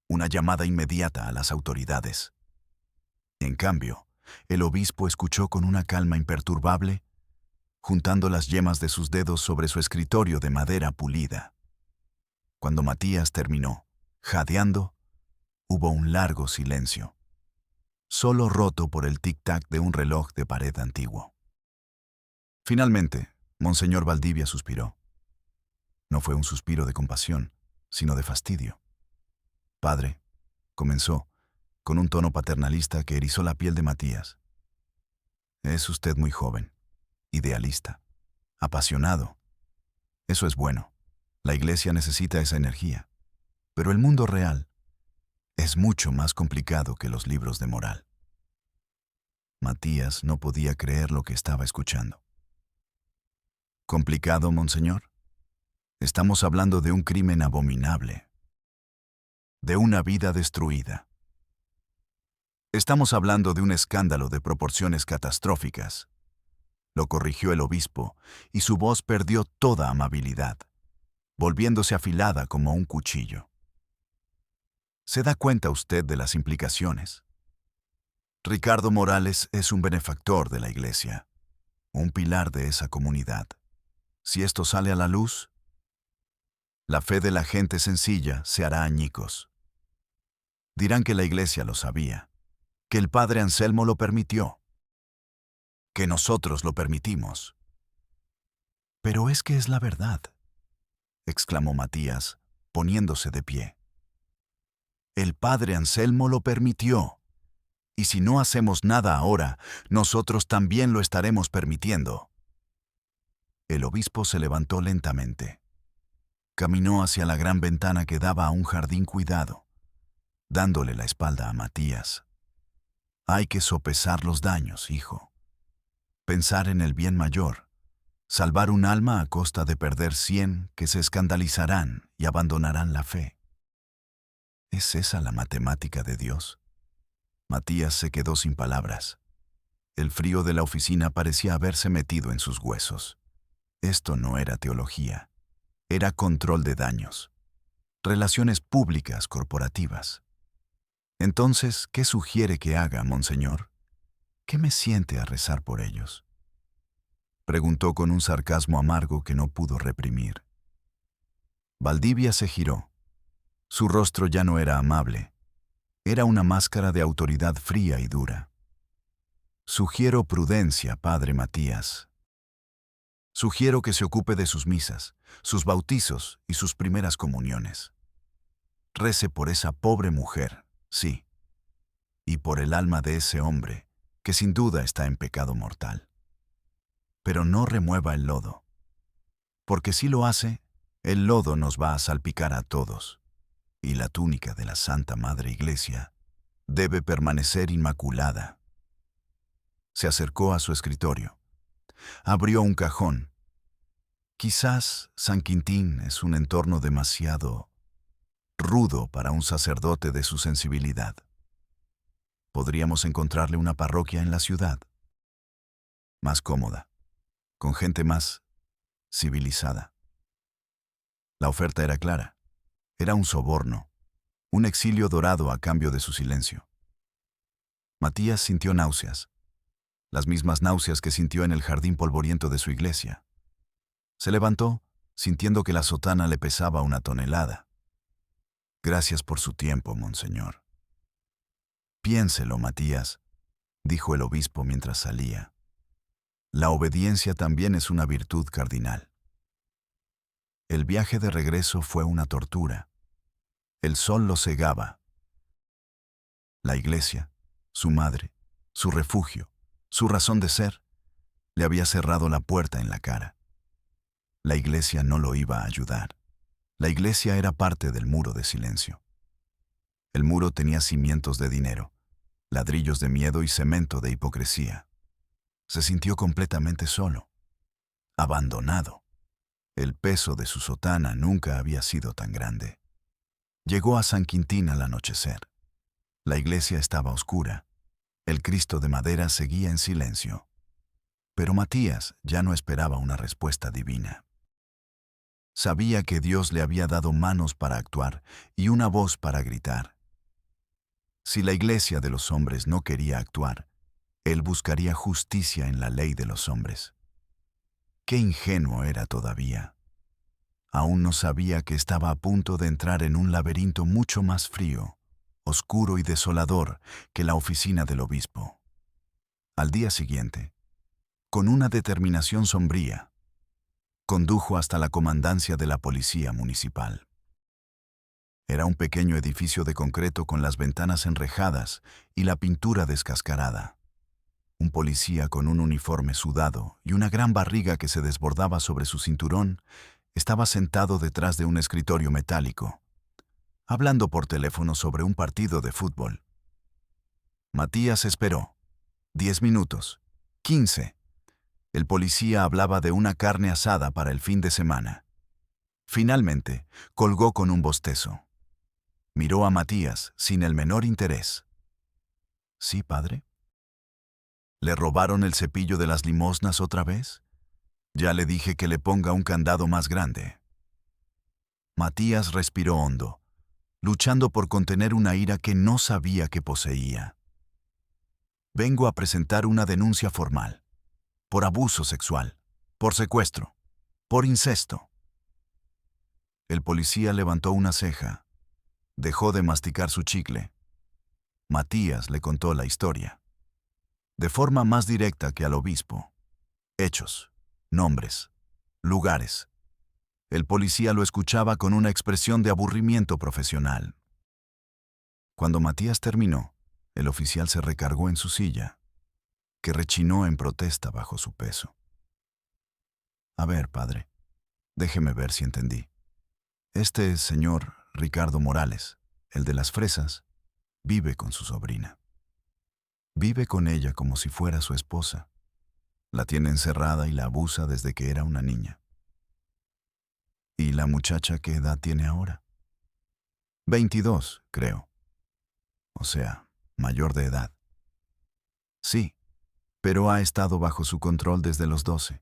una llamada inmediata a las autoridades. En cambio, el obispo escuchó con una calma imperturbable, juntando las yemas de sus dedos sobre su escritorio de madera pulida. Cuando Matías terminó, jadeando, hubo un largo silencio, solo roto por el tic-tac de un reloj de pared antiguo. Finalmente, Monseñor Valdivia suspiró. No fue un suspiro de compasión, sino de fastidio. Padre, comenzó, con un tono paternalista que erizó la piel de Matías. Es usted muy joven, idealista, apasionado. Eso es bueno. La Iglesia necesita esa energía. Pero el mundo real es mucho más complicado que los libros de moral. Matías no podía creer lo que estaba escuchando. ¿Complicado, monseñor? Estamos hablando de un crimen abominable, de una vida destruida. Estamos hablando de un escándalo de proporciones catastróficas. Lo corrigió el obispo, y su voz perdió toda amabilidad, volviéndose afilada como un cuchillo. ¿Se da cuenta usted de las implicaciones? Ricardo Morales es un benefactor de la Iglesia, un pilar de esa comunidad. Si esto sale a la luz, la fe de la gente sencilla se hará añicos. Dirán que la Iglesia lo sabía, que el padre Anselmo lo permitió, que nosotros lo permitimos. Pero es que es la verdad, exclamó Matías, poniéndose de pie. El padre Anselmo lo permitió, y si no hacemos nada ahora, nosotros también lo estaremos permitiendo. El obispo se levantó lentamente. Caminó hacia la gran ventana que daba a un jardín cuidado, dándole la espalda a Matías. Hay que sopesar los daños, hijo. Pensar en el bien mayor. Salvar un alma a costa de perder 100 que se escandalizarán y abandonarán la fe. ¿Es esa la matemática de Dios? Matías se quedó sin palabras. El frío de la oficina parecía haberse metido en sus huesos. Esto no era teología. Era control de daños. Relaciones públicas corporativas. Entonces, ¿qué sugiere que haga, monseñor? ¿Qué me siente a rezar por ellos? Preguntó con un sarcasmo amargo que no pudo reprimir. Valdivia se giró. Su rostro ya no era amable. Era una máscara de autoridad fría y dura. Sugiero prudencia, padre Matías. Sugiero que se ocupe de sus misas, sus bautizos y sus primeras comuniones. Rece por esa pobre mujer, sí, y por el alma de ese hombre, que sin duda está en pecado mortal. Pero no remueva el lodo, porque si lo hace, el lodo nos va a salpicar a todos, y la túnica de la Santa Madre Iglesia debe permanecer inmaculada. Se acercó a su escritorio. Abrió un cajón. Quizás San Quintín es un entorno demasiado rudo para un sacerdote de su sensibilidad. Podríamos encontrarle una parroquia en la ciudad, más cómoda, con gente más civilizada. La oferta era clara. Era un soborno, un exilio dorado a cambio de su silencio. Matías sintió náuseas, las mismas náuseas que sintió en el jardín polvoriento de su iglesia. Se levantó, sintiendo que la sotana le pesaba 1 tonelada. Gracias por su tiempo, monseñor. Piénselo, Matías, dijo el obispo mientras salía. La obediencia también es una virtud cardinal. El viaje de regreso fue una tortura. El sol lo cegaba. La iglesia, su madre, su refugio, su razón de ser, le había cerrado la puerta en la cara. La iglesia no lo iba a ayudar. La iglesia era parte del muro de silencio. El muro tenía cimientos de dinero, ladrillos de miedo y cemento de hipocresía. Se sintió completamente solo, abandonado. El peso de su sotana nunca había sido tan grande. Llegó a San Quintín al anochecer. La iglesia estaba oscura. El Cristo de madera seguía en silencio. Pero Matías ya no esperaba una respuesta divina. Sabía que Dios le había dado manos para actuar y una voz para gritar. Si la iglesia de los hombres no quería actuar, él buscaría justicia en la ley de los hombres. Qué ingenuo era todavía. Aún no sabía que estaba a punto de entrar en un laberinto mucho más frío, oscuro y desolador que la oficina del obispo. Al día siguiente, con una determinación sombría, condujo hasta la comandancia de la policía municipal. Era un pequeño edificio de concreto con las ventanas enrejadas y la pintura descascarada. Un policía con un uniforme sudado y una gran barriga que se desbordaba sobre su cinturón estaba sentado detrás de un escritorio metálico, hablando por teléfono sobre un partido de fútbol. Matías esperó. 10 minutos. 15. El policía hablaba de una carne asada para el fin de semana. Finalmente, colgó con un bostezo. Miró a Matías sin el menor interés. ¿Sí, padre? ¿Le robaron el cepillo de las limosnas otra vez? Ya le dije que le ponga un candado más grande. Matías respiró hondo, luchando por contener una ira que no sabía que poseía. Vengo a presentar una denuncia formal. Por abuso sexual, por secuestro, por incesto. El policía levantó una ceja. Dejó de masticar su chicle. Matías le contó la historia. De forma más directa que al obispo. Hechos, nombres, lugares. El policía lo escuchaba con una expresión de aburrimiento profesional. Cuando Matías terminó, el oficial se recargó en su silla, que rechinó en protesta bajo su peso. A ver, padre, déjeme ver si entendí. Este señor Ricardo Morales, el de las fresas, vive con su sobrina. Vive con ella como si fuera su esposa. La tiene encerrada y la abusa desde que era una niña. ¿Y la muchacha qué edad tiene ahora? 22, creo. O sea, mayor de edad. Sí, pero ha estado bajo su control desde los 12.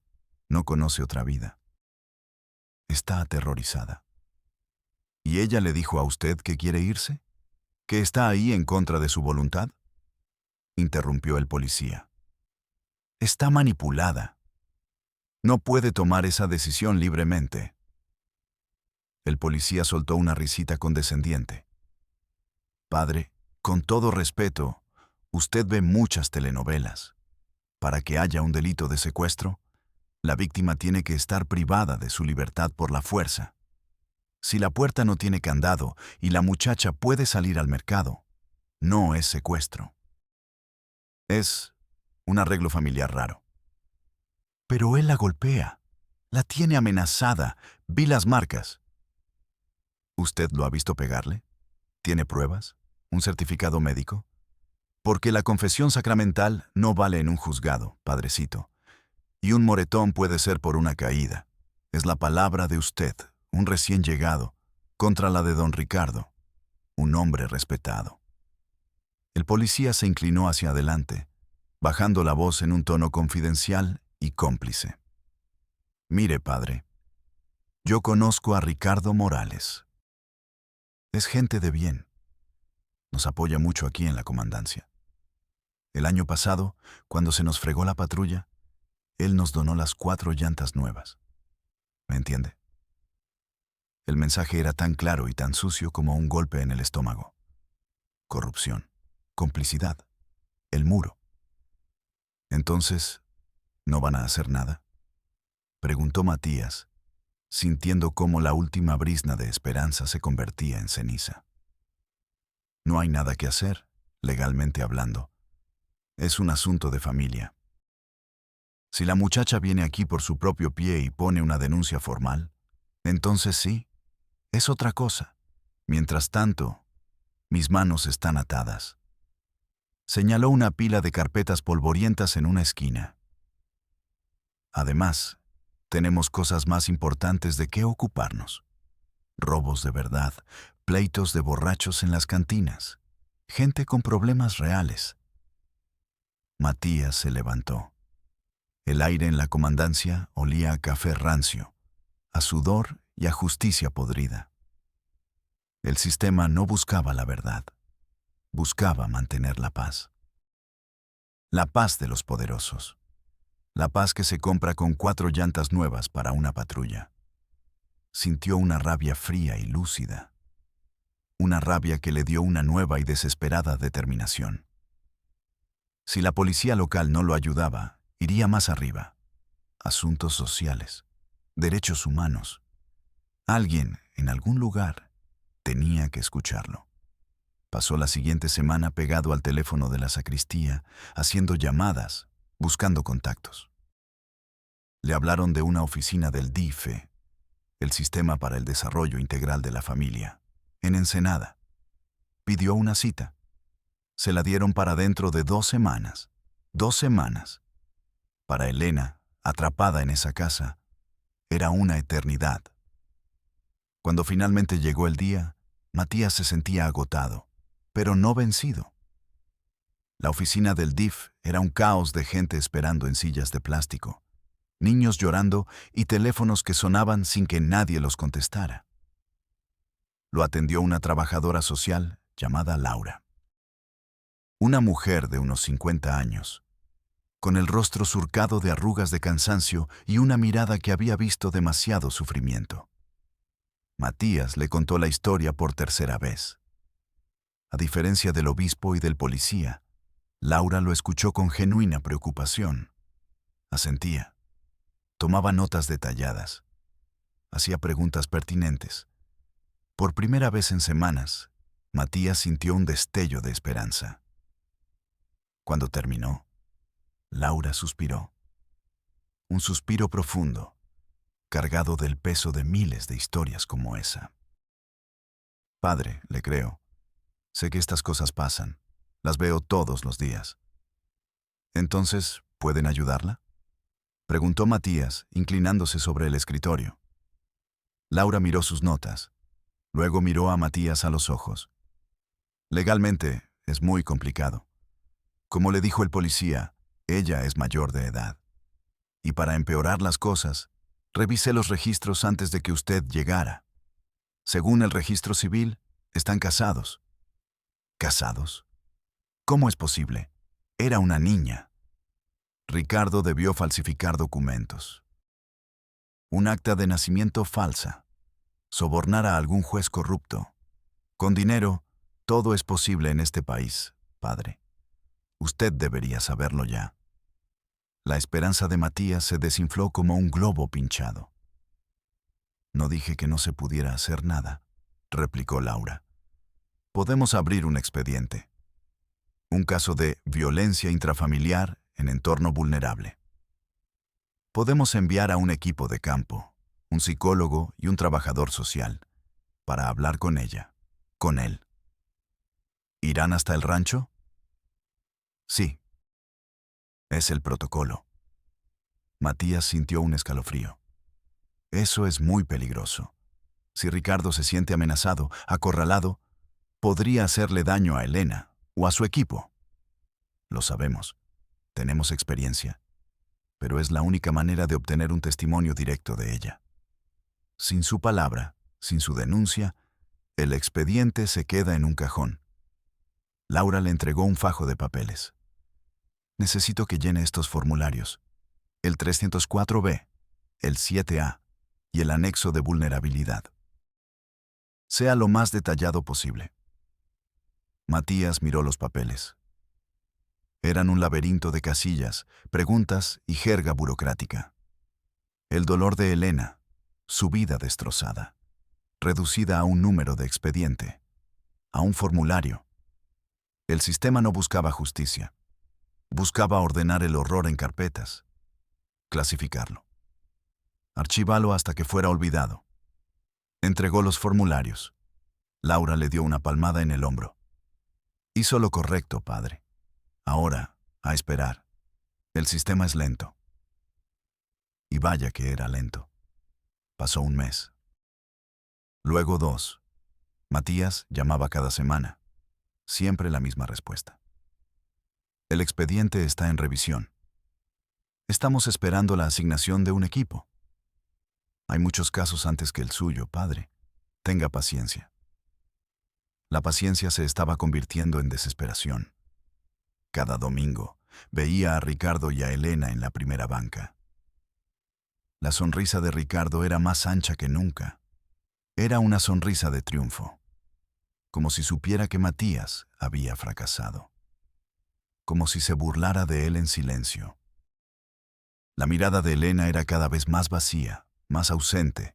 No conoce otra vida. Está aterrorizada. ¿Y ella le dijo a usted que quiere irse? ¿Que está ahí en contra de su voluntad? Interrumpió el policía. Está manipulada. No puede tomar esa decisión libremente. El policía soltó una risita condescendiente. Padre, con todo respeto, usted ve muchas telenovelas. Para que haya un delito de secuestro, la víctima tiene que estar privada de su libertad por la fuerza. Si la puerta no tiene candado y la muchacha puede salir al mercado, no es secuestro. Es un arreglo familiar raro. Pero él la golpea, la tiene amenazada, vi las marcas. ¿Usted lo ha visto pegarle? ¿Tiene pruebas? ¿Un certificado médico? Porque la confesión sacramental no vale en un juzgado, padrecito. Y un moretón puede ser por una caída. Es la palabra de usted, un recién llegado, contra la de don Ricardo, un hombre respetado. El policía se inclinó hacia adelante, bajando la voz en un tono confidencial y cómplice. Mire, padre, yo conozco a Ricardo Morales. Es gente de bien. Nos apoya mucho aquí en la comandancia. El año pasado, cuando se nos fregó la patrulla, él nos donó las 4 llantas nuevas. ¿Me entiende? El mensaje era tan claro y tan sucio como un golpe en el estómago. Corrupción, complicidad, el muro. Entonces, ¿no van a hacer nada?, preguntó Matías, sintiendo cómo la última brizna de esperanza se convertía en ceniza. No hay nada que hacer, legalmente hablando. Es un asunto de familia. Si la muchacha viene aquí por su propio pie y pone una denuncia formal, entonces sí, es otra cosa. Mientras tanto, mis manos están atadas. Señaló una pila de carpetas polvorientas en una esquina. Además, tenemos cosas más importantes de qué ocuparnos. Robos de verdad, pleitos de borrachos en las cantinas, gente con problemas reales. Matías se levantó. El aire en la comandancia olía a café rancio, a sudor y a justicia podrida. El sistema no buscaba la verdad, buscaba mantener la paz. La paz de los poderosos. La paz que se compra con 4 llantas nuevas para una patrulla. Sintió una rabia fría y lúcida. Una rabia que le dio una nueva y desesperada determinación. Si la policía local no lo ayudaba, iría más arriba. Asuntos sociales, derechos humanos. Alguien, en algún lugar, tenía que escucharlo. Pasó la siguiente semana pegado al teléfono de la sacristía, haciendo llamadas, buscando contactos. Le hablaron de una oficina del DIFE, el Sistema para el Desarrollo Integral de la Familia, en Ensenada. Pidió una cita. Se la dieron para dentro de 2 semanas. 2 semanas. Para Elena, atrapada en esa casa, era una eternidad. Cuando finalmente llegó el día, Matías se sentía agotado, pero no vencido. La oficina del DIF era un caos de gente esperando en sillas de plástico, niños llorando y teléfonos que sonaban sin que nadie los contestara. Lo atendió una trabajadora social llamada Laura. Una mujer de unos 50 años, con el rostro surcado de arrugas de cansancio y una mirada que había visto demasiado sufrimiento. Matías le contó la historia por tercera vez. A diferencia del obispo y del policía, Laura lo escuchó con genuina preocupación. Asentía. Tomaba notas detalladas. Hacía preguntas pertinentes. Por primera vez en semanas, Matías sintió un destello de esperanza. Cuando terminó, Laura suspiró. Un suspiro profundo, cargado del peso de miles de historias como esa. Padre, le creo. Sé que estas cosas pasan. Las veo todos los días. Entonces, ¿pueden ayudarla?, preguntó Matías, inclinándose sobre el escritorio. Laura miró sus notas. Luego miró a Matías a los ojos. Legalmente, es muy complicado. Como le dijo el policía, ella es mayor de edad. Y para empeorar las cosas, revisé los registros antes de que usted llegara. Según el registro civil, están casados. ¿Casados? ¿Cómo es posible? Era una niña. Ricardo debió falsificar documentos. Un acta de nacimiento falsa. Sobornar a algún juez corrupto. Con dinero, todo es posible en este país, padre. Usted debería saberlo ya. La esperanza de Matías se desinfló como un globo pinchado. No dije que no se pudiera hacer nada, replicó Laura. Podemos abrir un expediente. Un caso de violencia intrafamiliar en entorno vulnerable. Podemos enviar a un equipo de campo, un psicólogo y un trabajador social, para hablar con ella, con él. ¿Irán hasta el rancho? Sí. Es el protocolo. Matías sintió un escalofrío. Eso es muy peligroso. Si Ricardo se siente amenazado, acorralado, podría hacerle daño a Elena o a su equipo. Lo sabemos. Tenemos experiencia. Pero es la única manera de obtener un testimonio directo de ella. Sin su palabra, sin su denuncia, el expediente se queda en un cajón. Laura le entregó un fajo de papeles. Necesito que llene estos formularios. El 304B, el 7A y el anexo de vulnerabilidad. Sea lo más detallado posible. Matías miró los papeles. Eran un laberinto de casillas, preguntas y jerga burocrática. El dolor de Elena, su vida destrozada, reducida a un número de expediente, a un formulario. El sistema no buscaba justicia. Buscaba ordenar el horror en carpetas, clasificarlo, archivarlo hasta que fuera olvidado. Entregó los formularios. Laura le dio una palmada en el hombro. Hizo lo correcto, padre. Ahora, a esperar. El sistema es lento. Y vaya que era lento. Pasó un mes. Luego 2. Matías llamaba cada semana. Siempre la misma respuesta. El expediente está en revisión. Estamos esperando la asignación de un equipo. Hay muchos casos antes que el suyo, padre. Tenga paciencia. La paciencia se estaba convirtiendo en desesperación. Cada domingo veía a Ricardo y a Elena en la primera banca. La sonrisa de Ricardo era más ancha que nunca. Era una sonrisa de triunfo, como si supiera que Matías había fracasado, como si se burlara de él en silencio. La mirada de Elena era cada vez más vacía, más ausente.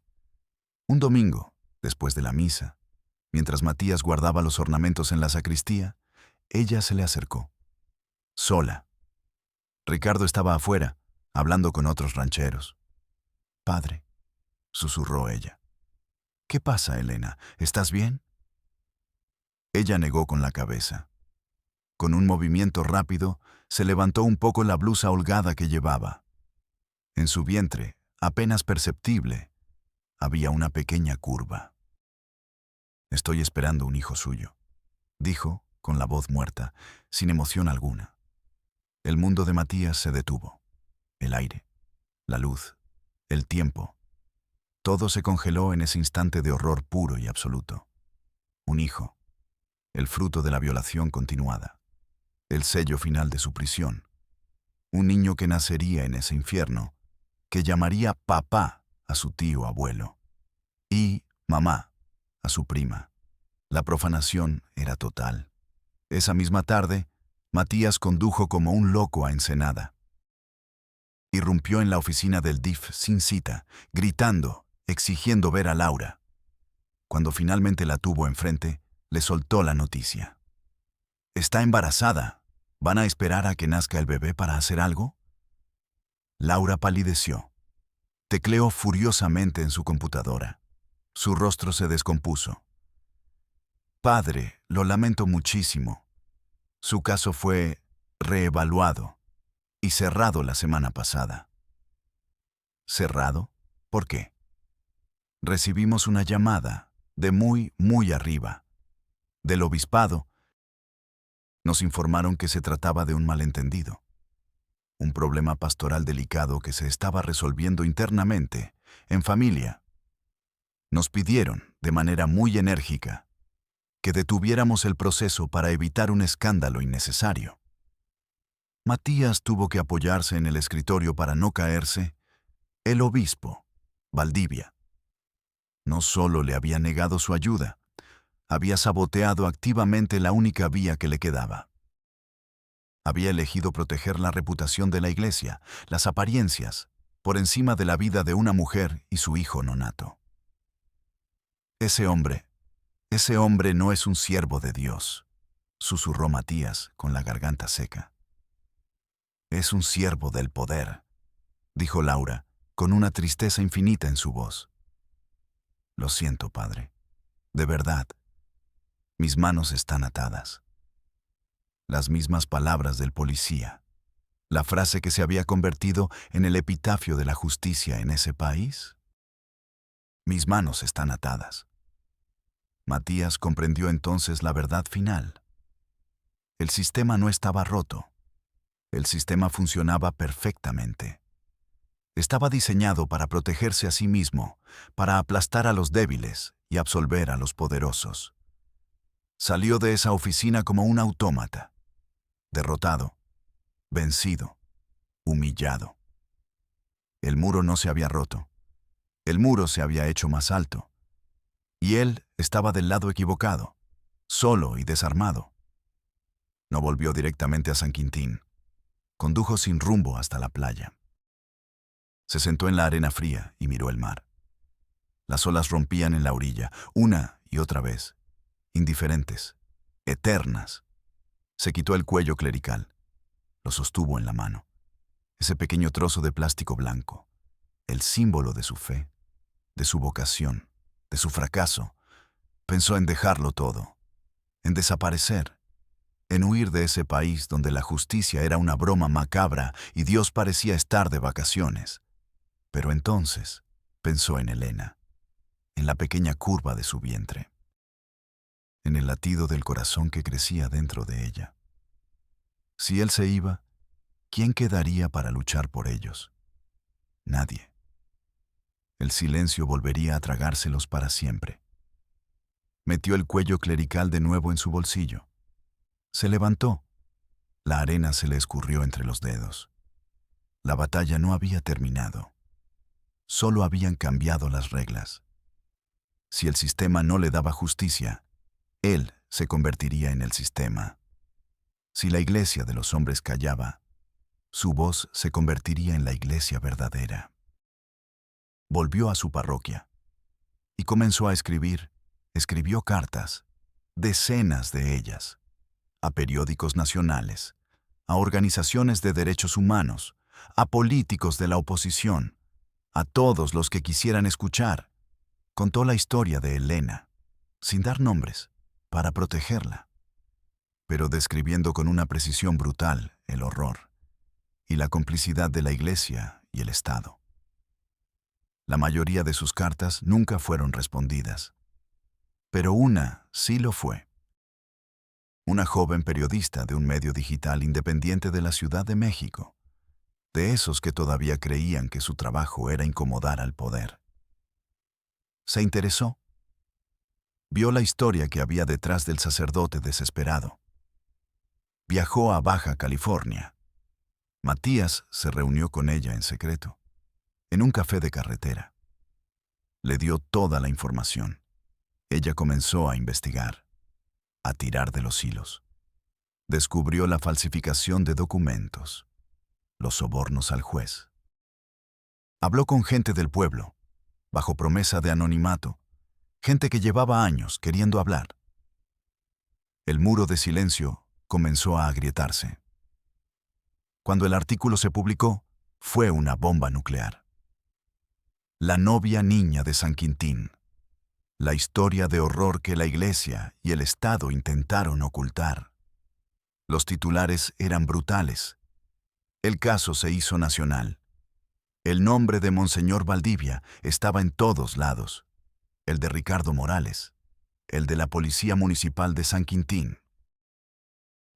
Un domingo, después de la misa, mientras Matías guardaba los ornamentos en la sacristía, ella se le acercó. Sola. Ricardo estaba afuera, hablando con otros rancheros. «Padre», susurró ella. «¿Qué pasa, Elena? ¿Estás bien?» Ella negó con la cabeza. Con un movimiento rápido, se levantó un poco la blusa holgada que llevaba. En su vientre, apenas perceptible, había una pequeña curva. «Estoy esperando un hijo suyo», dijo, con la voz muerta, sin emoción alguna. El mundo de Matías se detuvo. El aire, la luz, el tiempo. Todo se congeló en ese instante de horror puro y absoluto. Un hijo, el fruto de la violación continuada, el sello final de su prisión. Un niño que nacería en ese infierno, que llamaría papá a su tío abuelo y mamá a su prima. La profanación era total. Esa misma tarde, Matías condujo como un loco a Ensenada. Irrumpió en la oficina del DIF sin cita, gritando, exigiendo ver a Laura. Cuando finalmente la tuvo enfrente, le soltó la noticia. «Está embarazada. ¿Van a esperar a que nazca el bebé para hacer algo?» Laura palideció. Tecleó furiosamente en su computadora. Su rostro se descompuso. «Padre, lo lamento muchísimo. Su caso fue reevaluado y cerrado la semana pasada». ¿Cerrado? ¿Por qué? Recibimos una llamada de muy arriba. Del obispado. Nos informaron que se trataba de un malentendido. Un problema pastoral delicado que se estaba resolviendo internamente, en familia. Nos pidieron, de manera muy enérgica, que detuviéramos el proceso para evitar un escándalo innecesario. Matías tuvo que apoyarse en el escritorio para no caerse. El obispo, Valdivia, no solo le había negado su ayuda, había saboteado activamente la única vía que le quedaba. Había elegido proteger la reputación de la iglesia, las apariencias, por encima de la vida de una mujer y su hijo nonato. Ese hombre no es un siervo de Dios», susurró Matías con la garganta seca. «Es un siervo del poder», dijo Laura, con una tristeza infinita en su voz. «Lo siento, padre. De verdad. Mis manos están atadas». Las mismas palabras del policía. La frase que se había convertido en el epitafio de la justicia en ese país. Mis manos están atadas. Matías comprendió entonces la verdad final. El sistema no estaba roto. El sistema funcionaba perfectamente. Estaba diseñado para protegerse a sí mismo, para aplastar a los débiles y absolver a los poderosos. Salió de esa oficina como un autómata, derrotado, vencido, humillado. El muro no se había roto. El muro se había hecho más alto. Y él estaba del lado equivocado, solo y desarmado. No volvió directamente a San Quintín. Condujo sin rumbo hasta la playa. Se sentó en la arena fría y miró el mar. Las olas rompían en la orilla, una y otra vez, indiferentes, eternas. Se quitó el cuello clerical. Lo sostuvo en la mano. Ese pequeño trozo de plástico blanco, el símbolo de su fe, de su vocación, de su fracaso. Pensó en dejarlo todo, en desaparecer, en huir de ese país donde la justicia era una broma macabra y Dios parecía estar de vacaciones. Pero entonces pensó en Elena, en la pequeña curva de su vientre, en el latido del corazón que crecía dentro de ella. Si él se iba, ¿quién quedaría para luchar por ellos? Nadie. El silencio volvería a tragárselos para siempre. Metió el cuello clerical de nuevo en su bolsillo. Se levantó. La arena se le escurrió entre los dedos. La batalla no había terminado. Solo habían cambiado las reglas. Si el sistema no le daba justicia, él se convertiría en el sistema. Si la iglesia de los hombres callaba, su voz se convertiría en la iglesia verdadera. Volvió a su parroquia y comenzó a escribir. Escribió cartas, decenas de ellas, a periódicos nacionales, a organizaciones de derechos humanos, a políticos de la oposición, a todos los que quisieran escuchar. Contó la historia de Elena, sin dar nombres, para protegerla, pero describiendo con una precisión brutal el horror y la complicidad de la Iglesia y el Estado. La mayoría de sus cartas nunca fueron respondidas, pero una sí lo fue. Una joven periodista de un medio digital independiente de la Ciudad de México, de esos que todavía creían que su trabajo era incomodar al poder. Se interesó. Vio la historia que había detrás del sacerdote desesperado. Viajó a Baja California. Matías se reunió con ella en secreto, en un café de carretera. Le dio toda la información. Ella comenzó a investigar, a tirar de los hilos. Descubrió la falsificación de documentos, los sobornos al juez. Habló con gente del pueblo, bajo promesa de anonimato, gente que llevaba años queriendo hablar. El muro de silencio comenzó a agrietarse. Cuando el artículo se publicó, fue una bomba nuclear. La novia niña de San Quintín. La historia de horror que la Iglesia y el Estado intentaron ocultar. Los titulares eran brutales. El caso se hizo nacional. El nombre de Monseñor Valdivia estaba en todos lados. El de Ricardo Morales. El de la Policía Municipal de San Quintín.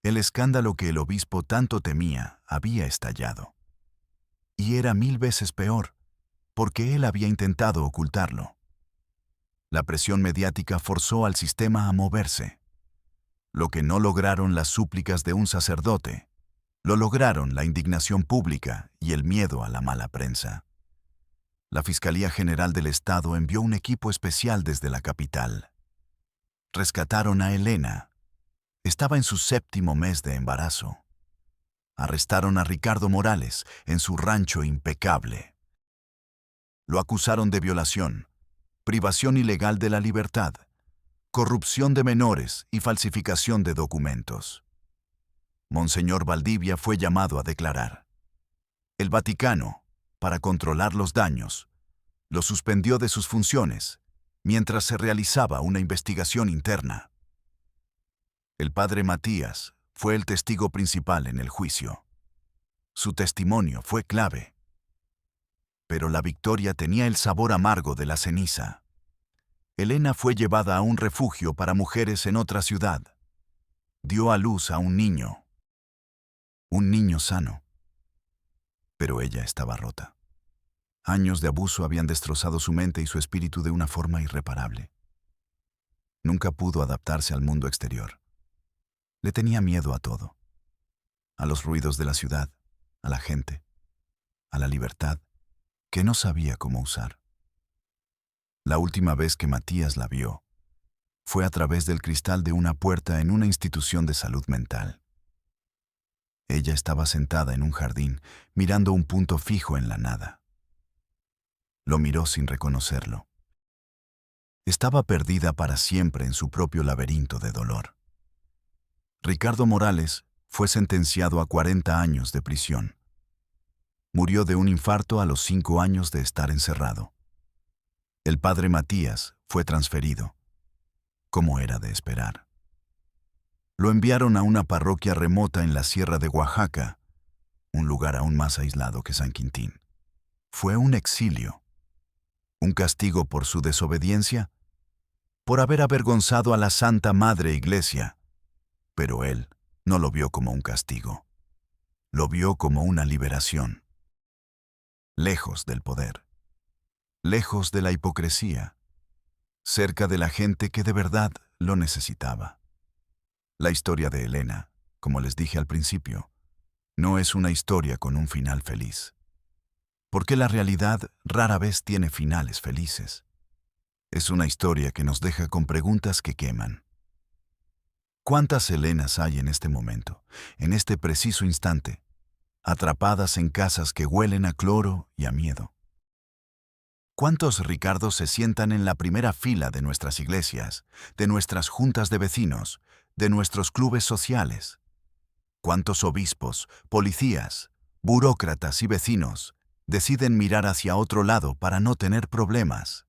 El escándalo que el obispo tanto temía había estallado. Y era 1000 veces peor, porque él había intentado ocultarlo. La presión mediática forzó al sistema a moverse. Lo que no lograron las súplicas de un sacerdote, lo lograron la indignación pública y el miedo a la mala prensa. La Fiscalía General del Estado envió un equipo especial desde la capital. Rescataron a Elena. Estaba en su 7º mes de embarazo. Arrestaron a Ricardo Morales en su rancho impecable. Lo acusaron de violación, privación ilegal de la libertad, corrupción de menores y falsificación de documentos. Monseñor Valdivia fue llamado a declarar. El Vaticano, para controlar los daños, lo suspendió de sus funciones mientras se realizaba una investigación interna. El padre Matías fue el testigo principal en el juicio. Su testimonio fue clave. Pero la victoria tenía el sabor amargo de la ceniza. Elena fue llevada a un refugio para mujeres en otra ciudad. Dio a luz a un niño sano. Pero ella estaba rota. Años de abuso habían destrozado su mente y su espíritu de una forma irreparable. Nunca pudo adaptarse al mundo exterior. Le tenía miedo a todo. A los ruidos de la ciudad, a la gente, a la libertad, que no sabía cómo usar. La última vez que Matías la vio fue a través del cristal de una puerta en una institución de salud mental. Ella estaba sentada en un jardín, mirando un punto fijo en la nada. Lo miró sin reconocerlo. Estaba perdida para siempre en su propio laberinto de dolor. Ricardo Morales fue sentenciado a 40 años de prisión. Murió de un infarto a los 5 años de estar encerrado. El padre Matías fue transferido, como era de esperar. Lo enviaron a una parroquia remota en la sierra de Oaxaca, un lugar aún más aislado que San Quintín. Fue un exilio, un castigo por su desobediencia, por haber avergonzado a la Santa Madre Iglesia. Pero él no lo vio como un castigo, lo vio como una liberación. Lejos del poder, lejos de la hipocresía, cerca de la gente que de verdad lo necesitaba. La historia de Elena, como les dije al principio, no es una historia con un final feliz, porque la realidad rara vez tiene finales felices. Es una historia que nos deja con preguntas que queman. ¿Cuántas Helenas hay en este momento, en este preciso instante, atrapadas en casas que huelen a cloro y a miedo? ¿Cuántos Ricardos se sientan en la primera fila de nuestras iglesias, de nuestras juntas de vecinos, de nuestros clubes sociales? ¿Cuántos obispos, policías, burócratas y vecinos deciden mirar hacia otro lado para no tener problemas,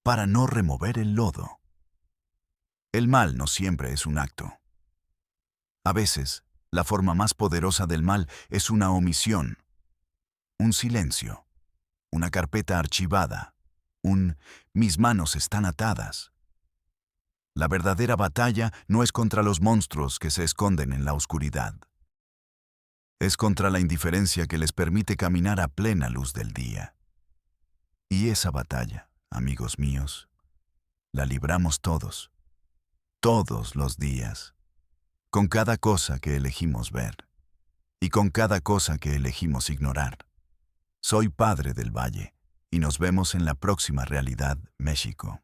para no remover el lodo? El mal no siempre es un acto. A veces, la forma más poderosa del mal es una omisión, un silencio, una carpeta archivada, un "mis manos están atadas". La verdadera batalla no es contra los monstruos que se esconden en la oscuridad. Es contra la indiferencia que les permite caminar a plena luz del día. Y esa batalla, amigos míos, la libramos todos los días, con cada cosa que elegimos ver y con cada cosa que elegimos ignorar. Soy Padre del Valle y nos vemos en la próxima Realidad México.